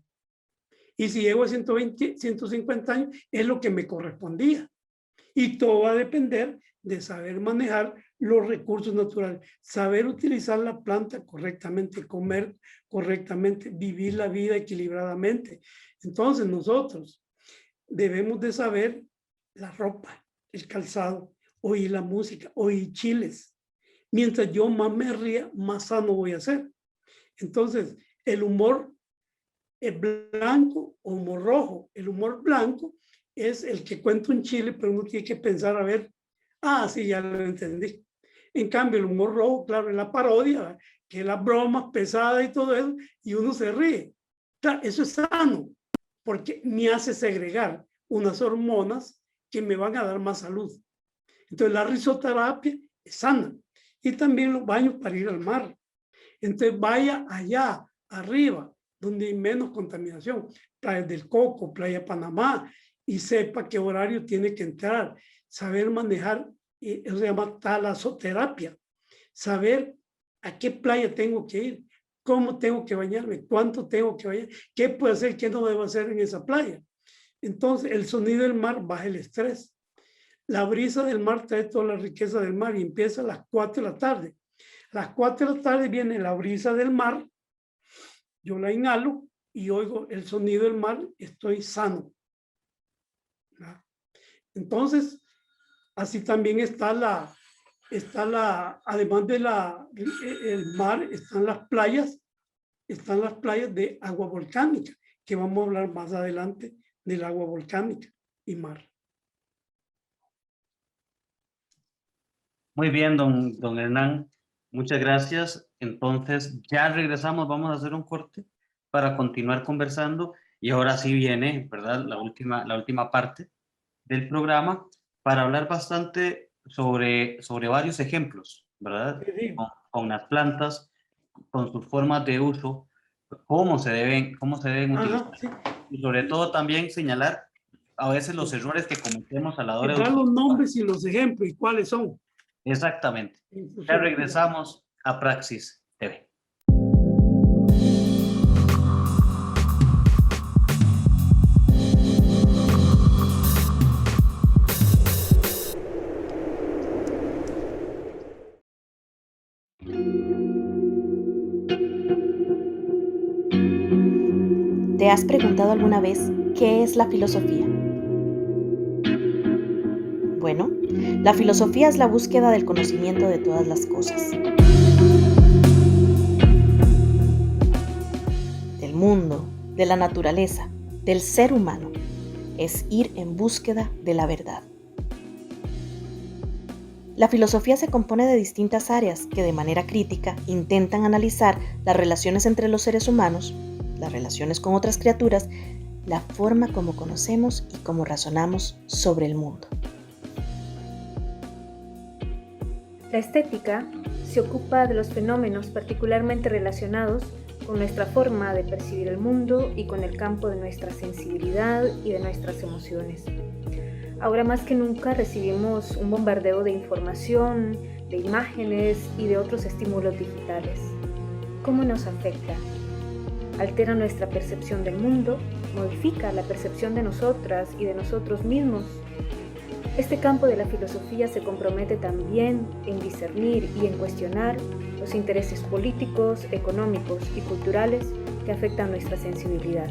Y si llego a 120, 150 años, es lo que me correspondía. Y todo va a depender de saber manejar los recursos naturales, saber utilizar la planta correctamente, comer correctamente, vivir la vida equilibradamente. Entonces nosotros debemos de saber la ropa, el calzado, oír la música, oír chiles. Mientras yo más me ría, más sano voy a ser. Entonces, el humor es blanco o humor rojo. El humor blanco es el que cuenta un chile, pero uno tiene que pensar, a ver, sí, ya lo entendí. En cambio, el humor rojo, claro, es la parodia, que es la broma pesada y todo eso, y uno se ríe. Claro, eso es sano, porque me hace segregar unas hormonas que me van a dar más salud. Entonces, la risoterapia es sana. Y también los baños para ir al mar. Entonces vaya allá, arriba, donde hay menos contaminación, Playa del Coco, Playa Panamá, y sepa qué horario tiene que entrar, saber manejar, se llama talasoterapia, saber a qué playa tengo que ir, cómo tengo que bañarme, cuánto tengo que bañar, qué puedo hacer, qué no debo hacer en esa playa. Entonces el sonido del mar baja el estrés. La brisa del mar trae toda la riqueza del mar y empieza a las 4 de la tarde. A las 4 de la tarde viene la brisa del mar, yo la inhalo y oigo el sonido del mar, estoy sano. Entonces, así también está además de el mar, están las playas de agua volcánica, que vamos a hablar más adelante del agua volcánica y mar. Muy bien, don Hernán. Muchas gracias. Entonces, ya regresamos. Vamos a hacer un corte para continuar conversando Y ahora sí viene, ¿verdad? La última parte del programa para hablar bastante sobre varios ejemplos, ¿verdad? Sí, Con las plantas, con sus formas de uso, cómo se deben ajá, utilizar. sí. Y sobre todo también señalar a veces los errores que cometemos a la hora de Dar los utilizar. nombres y los ejemplos y cuáles son. Exactamente. Ya Infusión. regresamos a Praxis TV. ¿Te has preguntado alguna vez qué es la filosofía? Bueno, la filosofía es la búsqueda del conocimiento de todas las cosas, del mundo, de la naturaleza, del ser humano. Es ir en búsqueda de la verdad. La filosofía se compone de distintas áreas que de manera crítica intentan analizar las relaciones entre los seres humanos, las relaciones con otras criaturas, la forma como conocemos y cómo razonamos sobre el mundo. La estética se ocupa de los fenómenos particularmente relacionados con nuestra forma de percibir el mundo y con el campo de nuestra sensibilidad y de nuestras emociones. Ahora más que nunca recibimos un bombardeo de información, de imágenes y de otros estímulos digitales. ¿Cómo nos afecta? Altera nuestra percepción del mundo, modifica la percepción de nosotras y de nosotros mismos. Este campo de la filosofía se compromete también en discernir y en cuestionar los intereses políticos, económicos y culturales que afectan nuestra sensibilidad.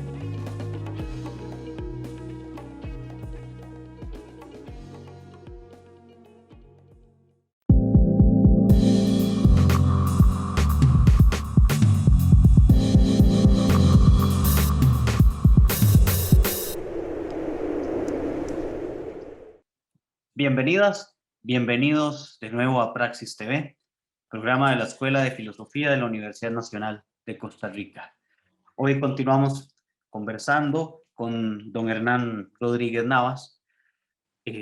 Bienvenidas, bienvenidos de nuevo a Praxis TV, programa de la Escuela de Filosofía de la Universidad Nacional de Costa Rica. Hoy continuamos conversando con don Hernán Rodríguez Navas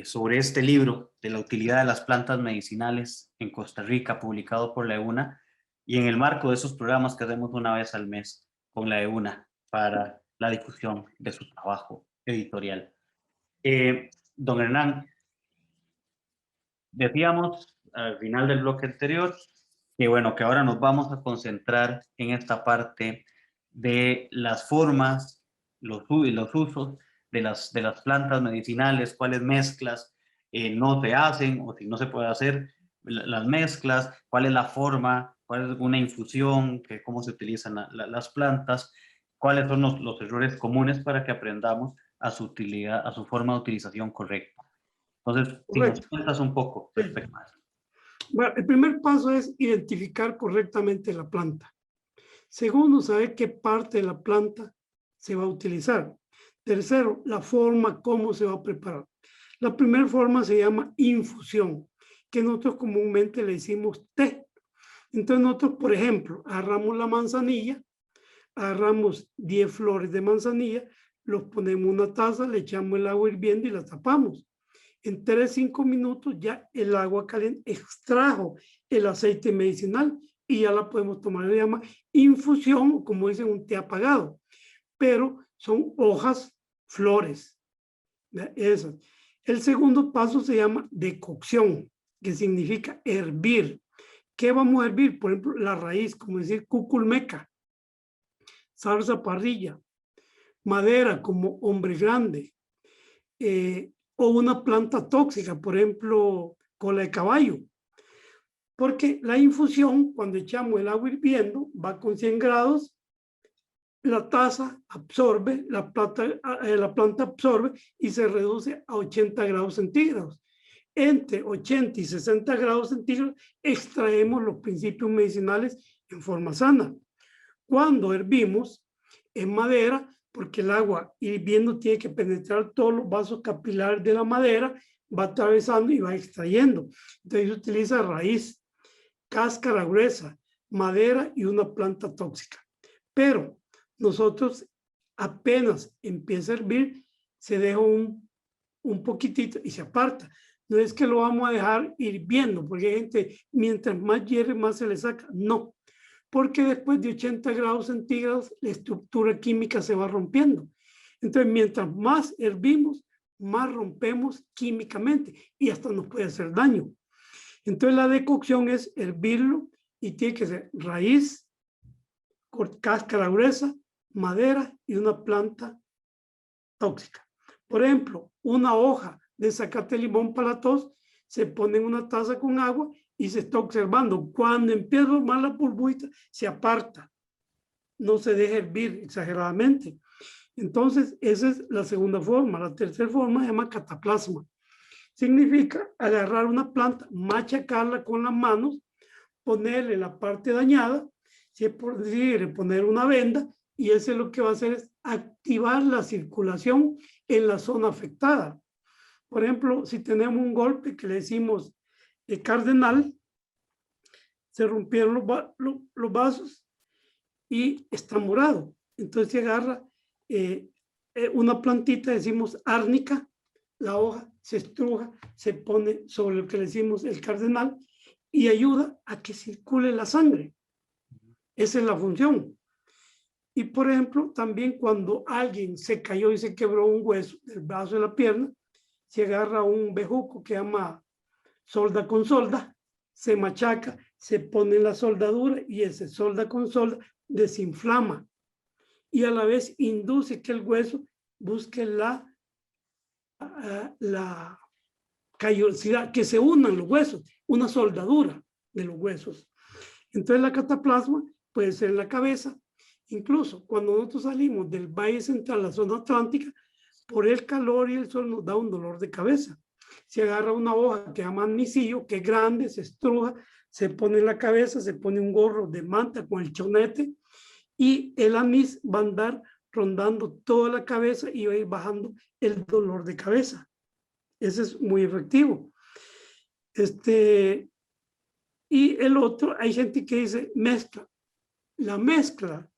sobre este libro de la utilidad de las plantas medicinales en Costa Rica, publicado por la EUNA, y en el marco de esos programas que hacemos una vez al mes con la EUNA para la difusión de su trabajo editorial. Don Hernán, decíamos al final del bloque anterior que bueno, que ahora nos vamos a concentrar en esta parte de las formas, los usos de las plantas medicinales, cuáles mezclas no se hacen o si no se puede hacer las mezclas, cuál es la forma, cuál es una infusión, cómo se utilizan las plantas, cuáles son los errores comunes para que aprendamos a su utilidad, a su forma de utilización correcta. Entonces, si nos Correcto. cuentas un poco Sí. respecto a eso. Bueno, el primer paso es identificar correctamente la planta. Segundo, saber qué parte de la planta se va a utilizar. Tercero, la forma, cómo se va a preparar. La primera forma se llama infusión, que nosotros comúnmente le decimos té. Entonces nosotros, por ejemplo, agarramos la manzanilla, agarramos 10 flores de manzanilla, los ponemos en una taza, le echamos el agua hirviendo y la tapamos. En 3-5 minutos ya el agua caliente extrajo el aceite medicinal y ya la podemos tomar. Se llama infusión, como dicen, un té apagado, pero son hojas, flores. Esas. El segundo paso se llama decocción, que significa hervir. ¿Qué vamos a hervir? Por ejemplo, la raíz, como decir cuculmeca, zarza parrilla, madera como hombre grande, o una planta tóxica, por ejemplo, cola de caballo. Porque la infusión, cuando echamos el agua hirviendo, va con 100 grados, la taza absorbe, la planta absorbe y se reduce a 80 grados centígrados. Entre 80 y 60 grados centígrados extraemos los principios medicinales en forma sana. Cuando hervimos en madera, porque el agua hirviendo tiene que penetrar todos los vasos capilares de la madera, va atravesando y va extrayendo. Entonces se utiliza raíz, cáscara gruesa, madera y una planta tóxica. Pero nosotros apenas empieza a hervir, se deja un poquitito y se aparta. No es que lo vamos a dejar hirviendo, porque hay gente, mientras más hierve, más se le saca. No, porque después de 80 grados centígrados, la estructura química se va rompiendo. Entonces, mientras más hervimos, más rompemos químicamente y hasta nos puede hacer daño. Entonces, la decocción es hervirlo y tiene que ser raíz, cáscara gruesa, madera y una planta tóxica. Por ejemplo, una hoja de zacate limón para la tos se pone en una taza con agua y se está observando. Cuando empieza a formar la burbujita, se aparta. No se deja hervir exageradamente. Entonces, esa es la segunda forma. La tercera forma se llama cataplasma. Significa agarrar una planta, machacarla con las manos, ponerle la parte dañada, si es por decir, poner una venda, y eso es lo que va a hacer es activar la circulación en la zona afectada. Por ejemplo, si tenemos un golpe que le decimos cardenal, se rompieron los vasos y está morado. Entonces se agarra una plantita, decimos árnica, la hoja se estruja, se pone sobre lo que le decimos el cardenal y ayuda a que circule la sangre. Esa es la función. Y por ejemplo, también cuando alguien se cayó y se quebró un hueso del brazo de la pierna, se agarra un bejuco que llama solda con solda, se machaca, se pone en la soldadura y ese solda con solda desinflama y a la vez induce que el hueso busque la callosidad, que se unan los huesos, una soldadura de los huesos. Entonces la cataplasma puede ser en la cabeza. Incluso cuando nosotros salimos del Valle Central, la zona atlántica, por el calor y el sol nos da un dolor de cabeza. Se agarra una hoja que se llama anisillo, que es grande, se estruja, se pone en la cabeza, se pone un gorro de manta con el chonete y el anís va a andar rondando toda la cabeza y va a ir bajando el dolor de cabeza. Ese es muy efectivo. Y el otro, hay gente que dice mezcla. La mezcla,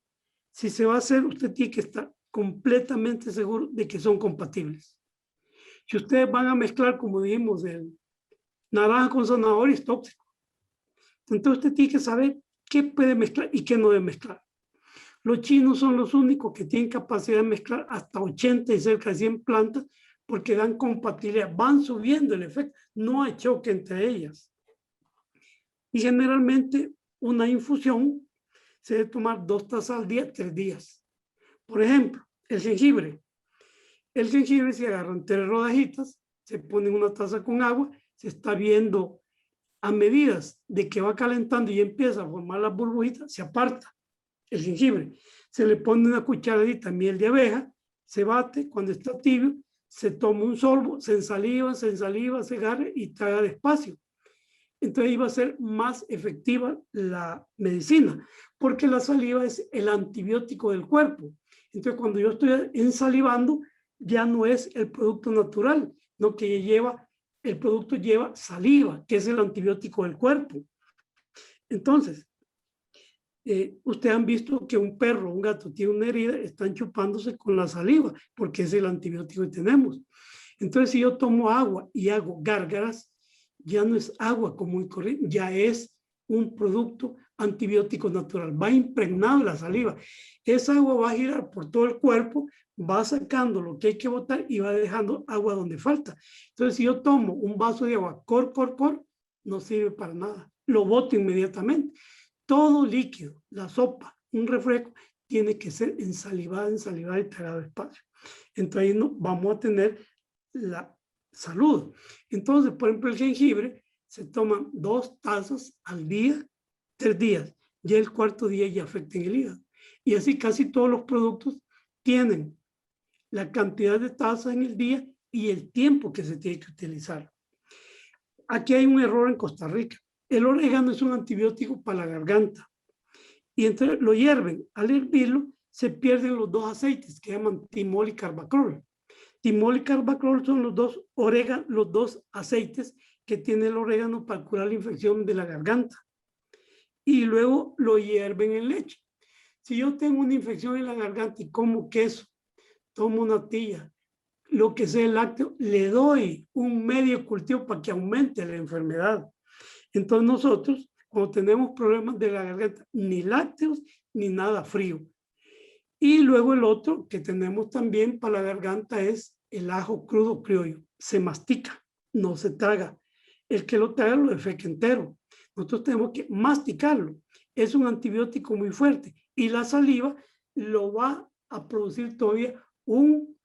si se va a hacer, usted tiene que estar completamente seguro de que son compatibles. Si ustedes van a mezclar, como dijimos, el naranja con zanahoria, es tóxico. Entonces usted tiene que saber qué puede mezclar y qué no debe mezclar. Los chinos son los únicos que tienen capacidad de mezclar hasta 80 y cerca de 100 plantas porque dan compatibilidad, van subiendo el efecto, no hay choque entre ellas. Y generalmente una infusión se debe tomar 2 tazas al día, 3 días. Por ejemplo, el jengibre. El jengibre se agarra en 3 rodajitas, se pone en una taza con agua, se está viendo a medidas de que va calentando y empieza a formar las burbujitas, se aparta el jengibre. Se le pone una cucharadita de miel de abeja, se bate, cuando está tibio, se toma un sorbo, se ensaliva, se agarra y traga despacio. Entonces iba a ser más efectiva la medicina, porque la saliva es el antibiótico del cuerpo. Entonces cuando yo estoy ensalivando, ya no es el producto natural, no que el producto lleva saliva, que es el antibiótico del cuerpo. Entonces, ustedes han visto que un perro o un gato tiene una herida, están chupándose con la saliva, porque es el antibiótico que tenemos. Entonces, si yo tomo agua y hago gárgaras, ya no es agua común y corriente, ya es un producto antibiótico natural, va impregnado en la saliva. Esa agua va a girar por todo el cuerpo, va sacando lo que hay que botar y va dejando agua donde falta. Entonces, si yo tomo un vaso de agua, no sirve para nada, lo boto inmediatamente. Todo líquido, la sopa, un refresco, tiene que ser ensalivada y tragado despacio. Entonces, ahí vamos a tener la salud. Entonces, por ejemplo, el jengibre se toman 2 tazas al día, 3 días. Ya el 4º día ya afecta en el hígado. Y así casi todos los productos tienen la cantidad de tazas en el día y el tiempo que se tiene que utilizar. Aquí hay un error en Costa Rica. El orégano es un antibiótico para la garganta. Y entonces lo hierven. Al hervirlo se pierden los 2 aceites que llaman timol y carbacrol. Timol y carbacrol son los 2 aceites que tiene el orégano para curar la infección de la garganta. Y luego lo hierven en leche. Si yo tengo una infección en la garganta y como queso, tomo una tía, lo que sea el lácteo, le doy un medio cultivo para que aumente la enfermedad. Entonces nosotros, cuando tenemos problemas de la garganta, ni lácteos ni nada frío. Y luego el otro que tenemos también para la garganta es el ajo crudo criollo. Se mastica, no se traga. El que lo traga lo defeca entero. Nosotros tenemos que masticarlo. Es un antibiótico muy fuerte y la saliva lo va a producir todavía un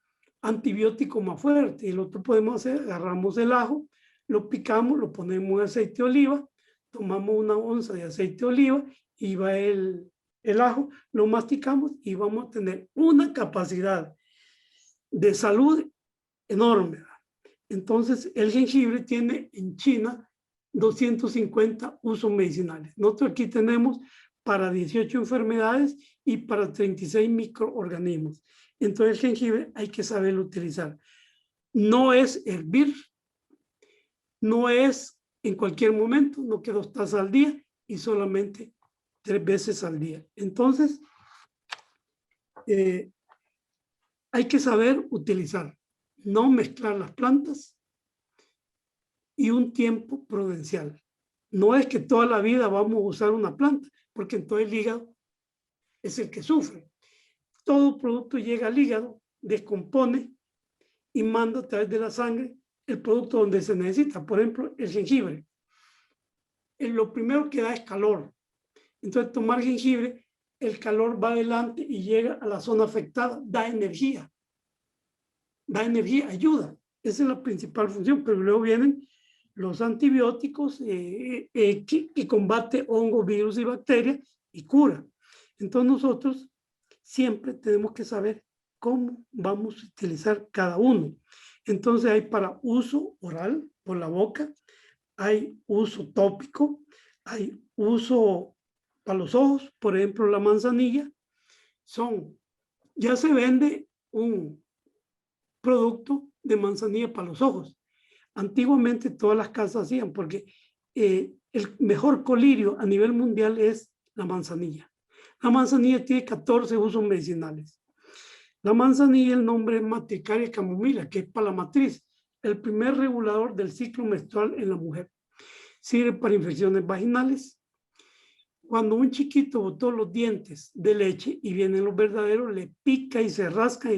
antibiótico más fuerte. Y lo que podemos hacer, agarramos el ajo, lo picamos, lo ponemos en aceite de oliva, tomamos una onza de aceite de oliva y va el ajo, lo masticamos y vamos a tener una capacidad de salud enorme. Entonces, el jengibre tiene en China 250 usos medicinales. Nosotros aquí tenemos para 18 enfermedades y para 36 microorganismos. Entonces, el jengibre hay que saberlo utilizar. No es hervir, no es en cualquier momento, no que 2 tazas al día y solamente 3 veces al día. Entonces, hay que saber utilizar, no mezclar las plantas y un tiempo prudencial. No es que toda la vida vamos a usar una planta, porque entonces el hígado es el que sufre. Todo producto llega al hígado, descompone y manda a través de la sangre el producto donde se necesita. Por ejemplo, el jengibre. Lo primero que da es calor. Entonces, tomar jengibre, el calor va adelante y llega a la zona afectada, da energía. Da energía, ayuda. Esa es la principal función, pero luego vienen los antibióticos que combate hongos, virus y bacterias y cura. Entonces nosotros siempre tenemos que saber cómo vamos a utilizar cada uno. Entonces hay para uso oral por la boca, hay uso tópico, hay uso para los ojos, por ejemplo la manzanilla, ya se vende un producto de manzanilla para los ojos. Antiguamente todas las casas hacían, porque el mejor colirio a nivel mundial es la manzanilla. La manzanilla tiene 14 usos medicinales. La manzanilla, el nombre es Matricaria camomila, que es para la matriz, el primer regulador del ciclo menstrual en la mujer. Sirve para infecciones vaginales. Cuando un chiquito botó los dientes de leche y vienen los verdaderos, le pica y se rasca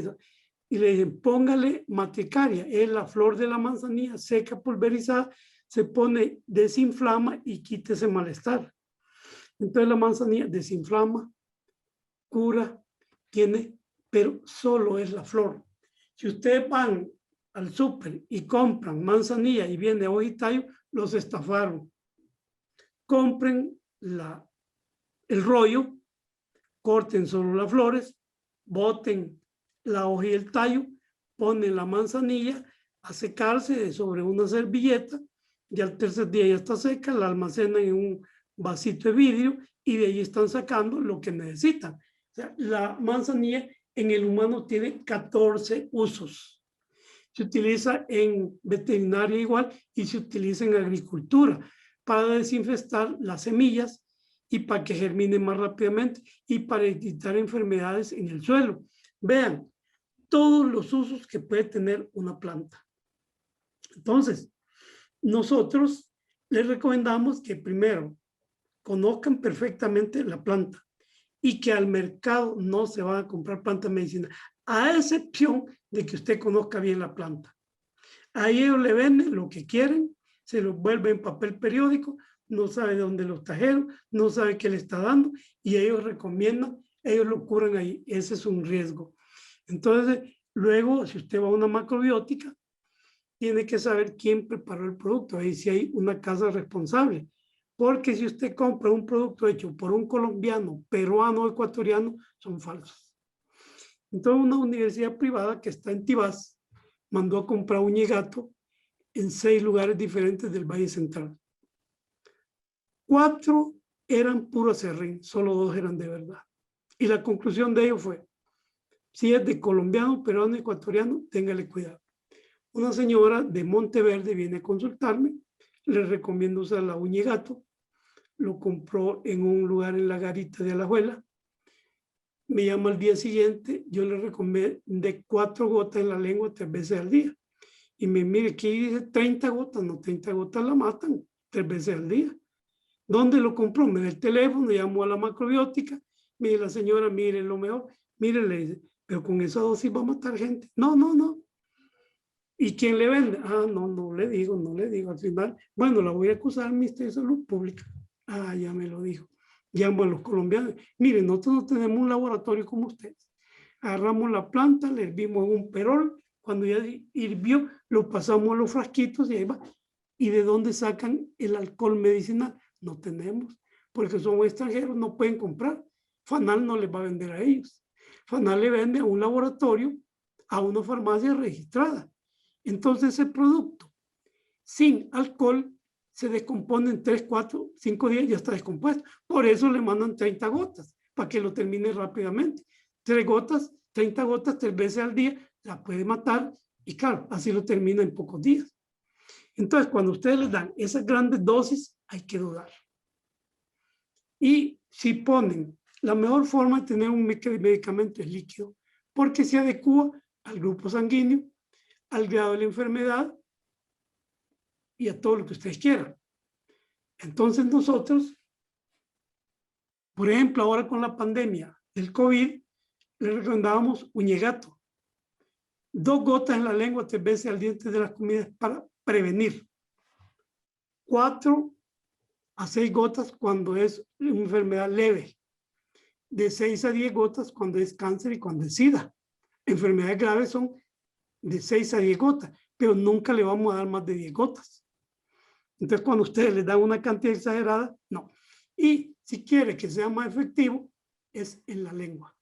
y le dicen, póngale matricaria, es la flor de la manzanilla seca, pulverizada, se pone, desinflama y quita ese malestar. Entonces la manzanilla desinflama, cura, pero solo es la flor. Si ustedes van al súper y compran manzanilla y viene hoja y tallo, los estafaron. Compren el rollo, corten solo las flores, boten la hoja y el tallo, ponen la manzanilla a secarse sobre una servilleta y al tercer día ya está seca, la almacenan en un vasito de vidrio y de ahí están sacando lo que necesitan. O sea, la manzanilla en el humano tiene 14 usos. Se utiliza en veterinaria igual y se utiliza en agricultura para desinfestar las semillas y para que germinen más rápidamente y para evitar enfermedades en el suelo. Vean, todos los usos que puede tener una planta. Entonces, nosotros les recomendamos que primero conozcan perfectamente la planta y que al mercado no se van a comprar plantas medicinales, a excepción de que usted conozca bien la planta. A ellos le venden lo que quieren, se lo vuelven en papel periódico, no sabe de dónde los trajeron, no sabe qué le está dando y ellos recomiendan, ellos lo curan ahí. Ese es un riesgo. Entonces, luego, si usted va a una macrobiótica, tiene que saber quién preparó el producto, ahí sí hay una casa responsable. Porque si usted compra un producto hecho por un colombiano, peruano, ecuatoriano, son falsos. Entonces, una universidad privada que está en Tibás mandó a comprar un ñegato en 6 lugares diferentes del Valle Central. 4 eran puro acerrín, solo 2 eran de verdad. Y la conclusión de ello fue, si es de colombiano, peruano, ecuatoriano, téngale cuidado. Una señora de Monteverde viene a consultarme, le recomiendo usar la uñegato, lo compró en un lugar en la garita de Alajuela me llama al día siguiente, yo le recomendé 4 gotas en la lengua 3 veces al día. Y me mire, aquí dice 30 gotas, no, 30 gotas la matan 3 veces al día. ¿Dónde lo compró? Me da el teléfono, llamó a la macrobiótica, mire la señora, mire lo mejor, mire, le dice, pero con esa dosis va a matar gente. No, no, no. ¿Y quién le vende? Ah, no, no le digo. Al final, bueno, la voy a acusar al Ministerio de Salud Pública. Ah, ya me lo dijo. Llamo a los colombianos. Miren, nosotros no tenemos un laboratorio como ustedes. Agarramos la planta, le hervimos en un perol. Cuando ya hirvió, lo pasamos a los frasquitos y ahí va. ¿Y de dónde sacan el alcohol medicinal? No tenemos, porque somos extranjeros, no pueden comprar. FANAL no les va a vender a ellos. FANAL le vende a un laboratorio, a una farmacia registrada. Entonces ese producto sin alcohol se descompone en 3, 4, 5 días, ya está descompuesto. Por eso le mandan 30 gotas, para que lo termine rápidamente. 3 gotas, 30 gotas 3 veces al día, la puede matar y claro, así lo termina en pocos días. Entonces, cuando ustedes les dan esas grandes dosis, hay que dudar. Y si ponen, la mejor forma de tener un medicamento es líquido, porque se adecua al grupo sanguíneo, al grado de la enfermedad y a todo lo que ustedes quieran. Entonces nosotros, por ejemplo, ahora con la pandemia del COVID, le recomendábamos uñegato. 2 gotas en la lengua 3 veces al día antes de las comidas para prevenir. 4 a 6 gotas cuando es una enfermedad leve. De 6 a 10 gotas cuando es cáncer y cuando es SIDA. Enfermedades graves son de 6 a 10 gotas, pero nunca le vamos a dar más de 10 gotas. Entonces, cuando ustedes les dan una cantidad exagerada, no. Y si quiere que sea más efectivo, es en la lengua.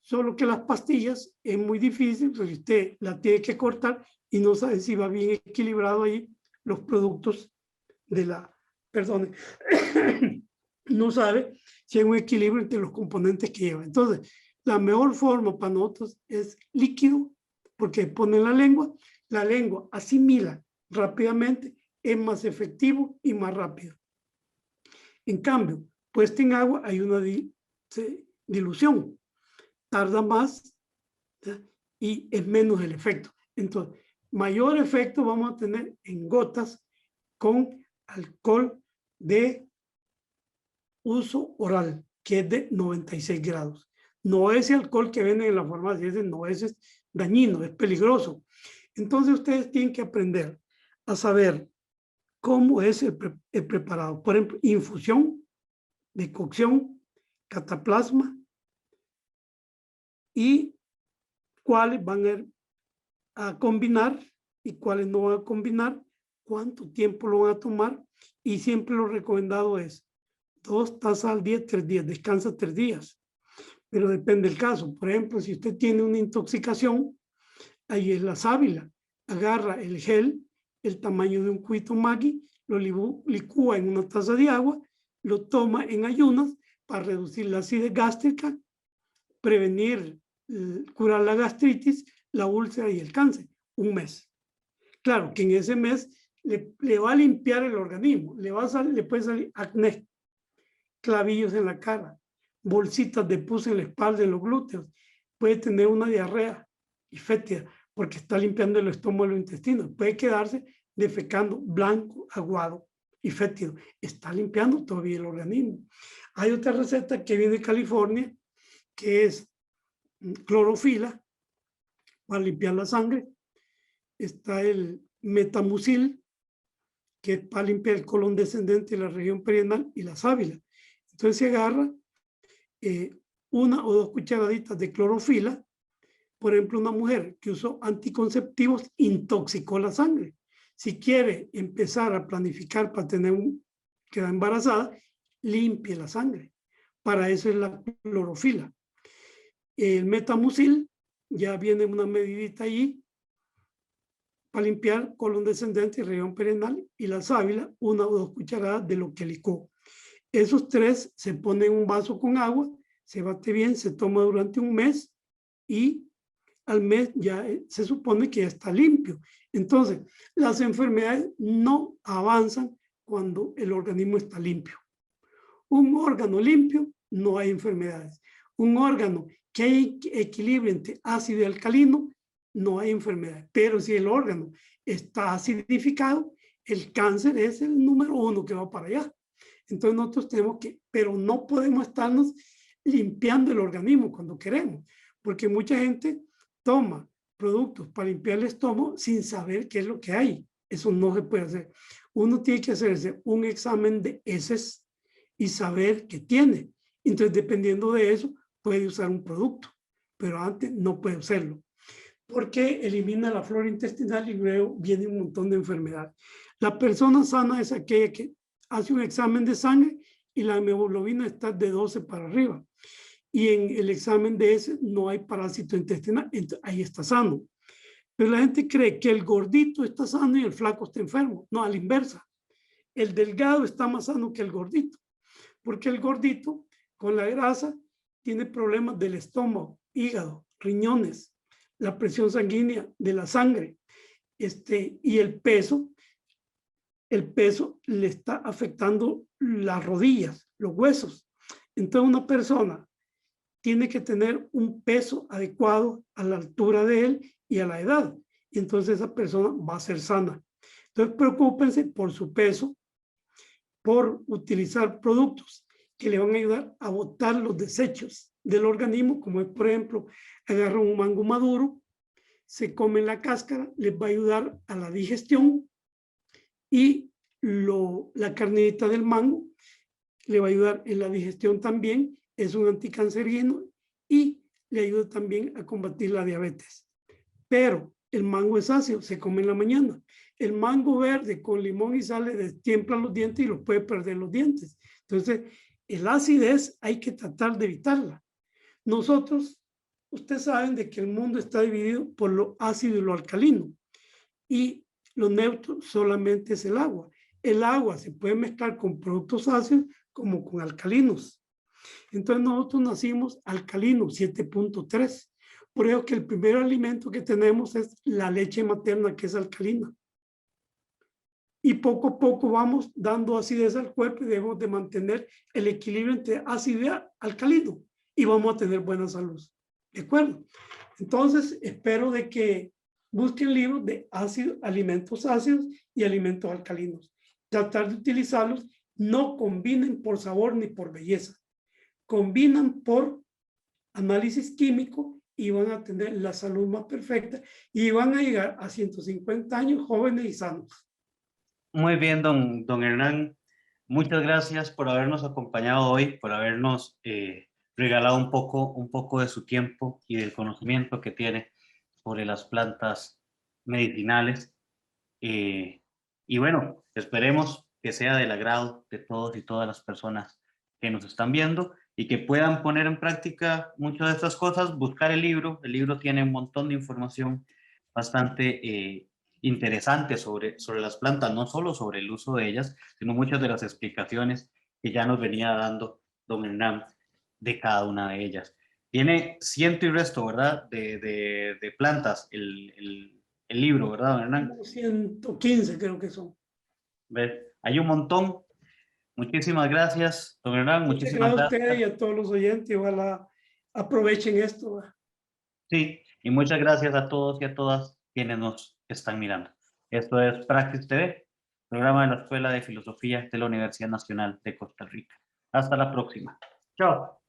Solo que las pastillas es muy difícil, porque usted la tiene que cortar y no sabe si va bien equilibrado ahí los productos de la, perdón, no sabe si hay un equilibrio entre los componentes que lleva. Entonces, la mejor forma para nosotros es líquido, porque pone la lengua asimila rápidamente, es más efectivo y más rápido. En cambio, puesta en agua hay una dilución, tarda más, ¿sí? Y es menos el efecto. Entonces, mayor efecto vamos a tener en gotas con alcohol de uso oral, que es de 96 grados. No ese alcohol que venden en la farmacia, ese es dañino, es peligroso. Entonces ustedes tienen que aprender a saber cómo es el preparado. Por ejemplo, infusión, decocción, cataplasma y cuáles van a combinar y cuáles no van a combinar, cuánto tiempo lo van a tomar y siempre lo recomendado es 2 tazas al día, 3 días, descansa 3 días. Pero depende del caso. Por ejemplo, si usted tiene una intoxicación, ahí es la sábila. Agarra el gel, el tamaño de un cubito Maggi, lo licúa en una taza de agua, lo toma en ayunas para reducir la acidez gástrica, prevenir, curar la gastritis, la úlcera y el cáncer. 1 mes. Claro que en ese mes le va a limpiar el organismo, le puede salir acné, clavillos en la cara, bolsitas de pus en la espalda, en los glúteos, puede tener una diarrea y fétida porque está limpiando el estómago y los intestinos, puede quedarse defecando blanco, aguado y fétido, está limpiando todavía el organismo. Hay otra receta que viene de California que es clorofila para limpiar la sangre, está el metamucil que es para limpiar el colon descendente y la región perianal y la sábila. Entonces se agarra 1 o 2 cucharaditas de clorofila. Por ejemplo, una mujer que usó anticonceptivos intoxicó la sangre. Si quiere empezar a planificar para quedar embarazada, limpie la sangre. Para eso es la clorofila. El metamucil ya viene una medidita ahí para limpiar colon descendente y región perianal, y la sábila 1 o 2 cucharadas de lo que licuó. Esos 3 se ponen en un vaso con agua, se bate bien, se toma durante 1 mes y al mes ya se supone que ya está limpio. Entonces, las enfermedades no avanzan cuando el organismo está limpio. Un órgano limpio, no hay enfermedades. un órgano que hay equilibrio entre ácido y alcalino, no hay enfermedad. Pero si el órgano está acidificado, el cáncer es el número 1 que va para allá. Entonces nosotros tenemos que, pero no podemos estarnos limpiando el organismo cuando queremos, porque mucha gente toma productos para limpiar el estómago sin saber qué es lo que hay. Eso no se puede hacer. Uno tiene que hacerse un examen de heces y saber qué tiene. Entonces, dependiendo de eso, puede usar un producto, pero antes no puede hacerlo, porque elimina la flora intestinal y luego viene un montón de enfermedades. La persona sana es aquella que hace un examen de sangre y la hemoglobina está de 12 para arriba. Y en el examen de ese no hay parásito intestinal, entonces ahí está sano. Pero la gente cree que el gordito está sano y el flaco está enfermo. No, a la inversa. El delgado está más sano que el gordito, porque el gordito con la grasa tiene problemas del estómago, hígado, riñones, la presión sanguínea de la sangre, y el peso le está afectando las rodillas, los huesos. Entonces una persona tiene que tener un peso adecuado a la altura de él y a la edad. Y entonces esa persona va a ser sana. Entonces preocúpense por su peso, por utilizar productos que le van a ayudar a botar los desechos del organismo, como es, por ejemplo, agarran un mango maduro, se comen la cáscara, les va a ayudar a la digestión, y la carnita del mango le va a ayudar en la digestión también, es un anticancerígeno y le ayuda también a combatir la diabetes. Pero el mango es ácido, se come en la mañana. El mango verde con limón y sal le destiempla los dientes y los puede perder los dientes. Entonces, el acidez hay que tratar de evitarla. Nosotros, ustedes saben de que el mundo está dividido por lo ácido y lo alcalino. Y lo neutro solamente es el agua. El agua se puede mezclar con productos ácidos como con alcalinos. Entonces nosotros nacimos alcalinos, 7.3. Por eso que el primer alimento que tenemos es la leche materna, que es alcalina. Y poco a poco vamos dando acidez al cuerpo y debemos de mantener el equilibrio entre ácido y alcalino. Y vamos a tener buena salud. ¿De acuerdo? Entonces espero de que busquen libros de alimentos ácidos y alimentos alcalinos. Tratar de utilizarlos, no combinen por sabor ni por belleza. Combinan por análisis químico y van a tener la salud más perfecta y van a llegar a 150 años jóvenes y sanos. Muy bien, don Hernán. Muchas gracias por habernos acompañado hoy, por habernos regalado un poco de su tiempo y del conocimiento que tiene sobre las plantas medicinales. Y bueno, esperemos que sea del agrado de todos y todas las personas que nos están viendo y que puedan poner en práctica muchas de estas cosas, buscar el libro. El libro tiene un montón de información bastante interesante sobre las plantas, no solo sobre el uso de ellas, sino muchas de las explicaciones que ya nos venía dando don Hernán de cada una de ellas. Tiene ciento y resto, ¿verdad? De plantas el libro, ¿verdad, don Hernán? 115 creo que son. ¿Ves? Hay un montón. Muchísimas gracias, don Hernán. Muchas Muchísimas gracias a gracias. ustedes y a todos los oyentes. Ojalá aprovechen esto. Sí, y muchas gracias a todos y a todas quienes nos están mirando. Esto es Praxis TV, programa de la Escuela de Filosofía de la Universidad Nacional de Costa Rica. Hasta la próxima. Chao.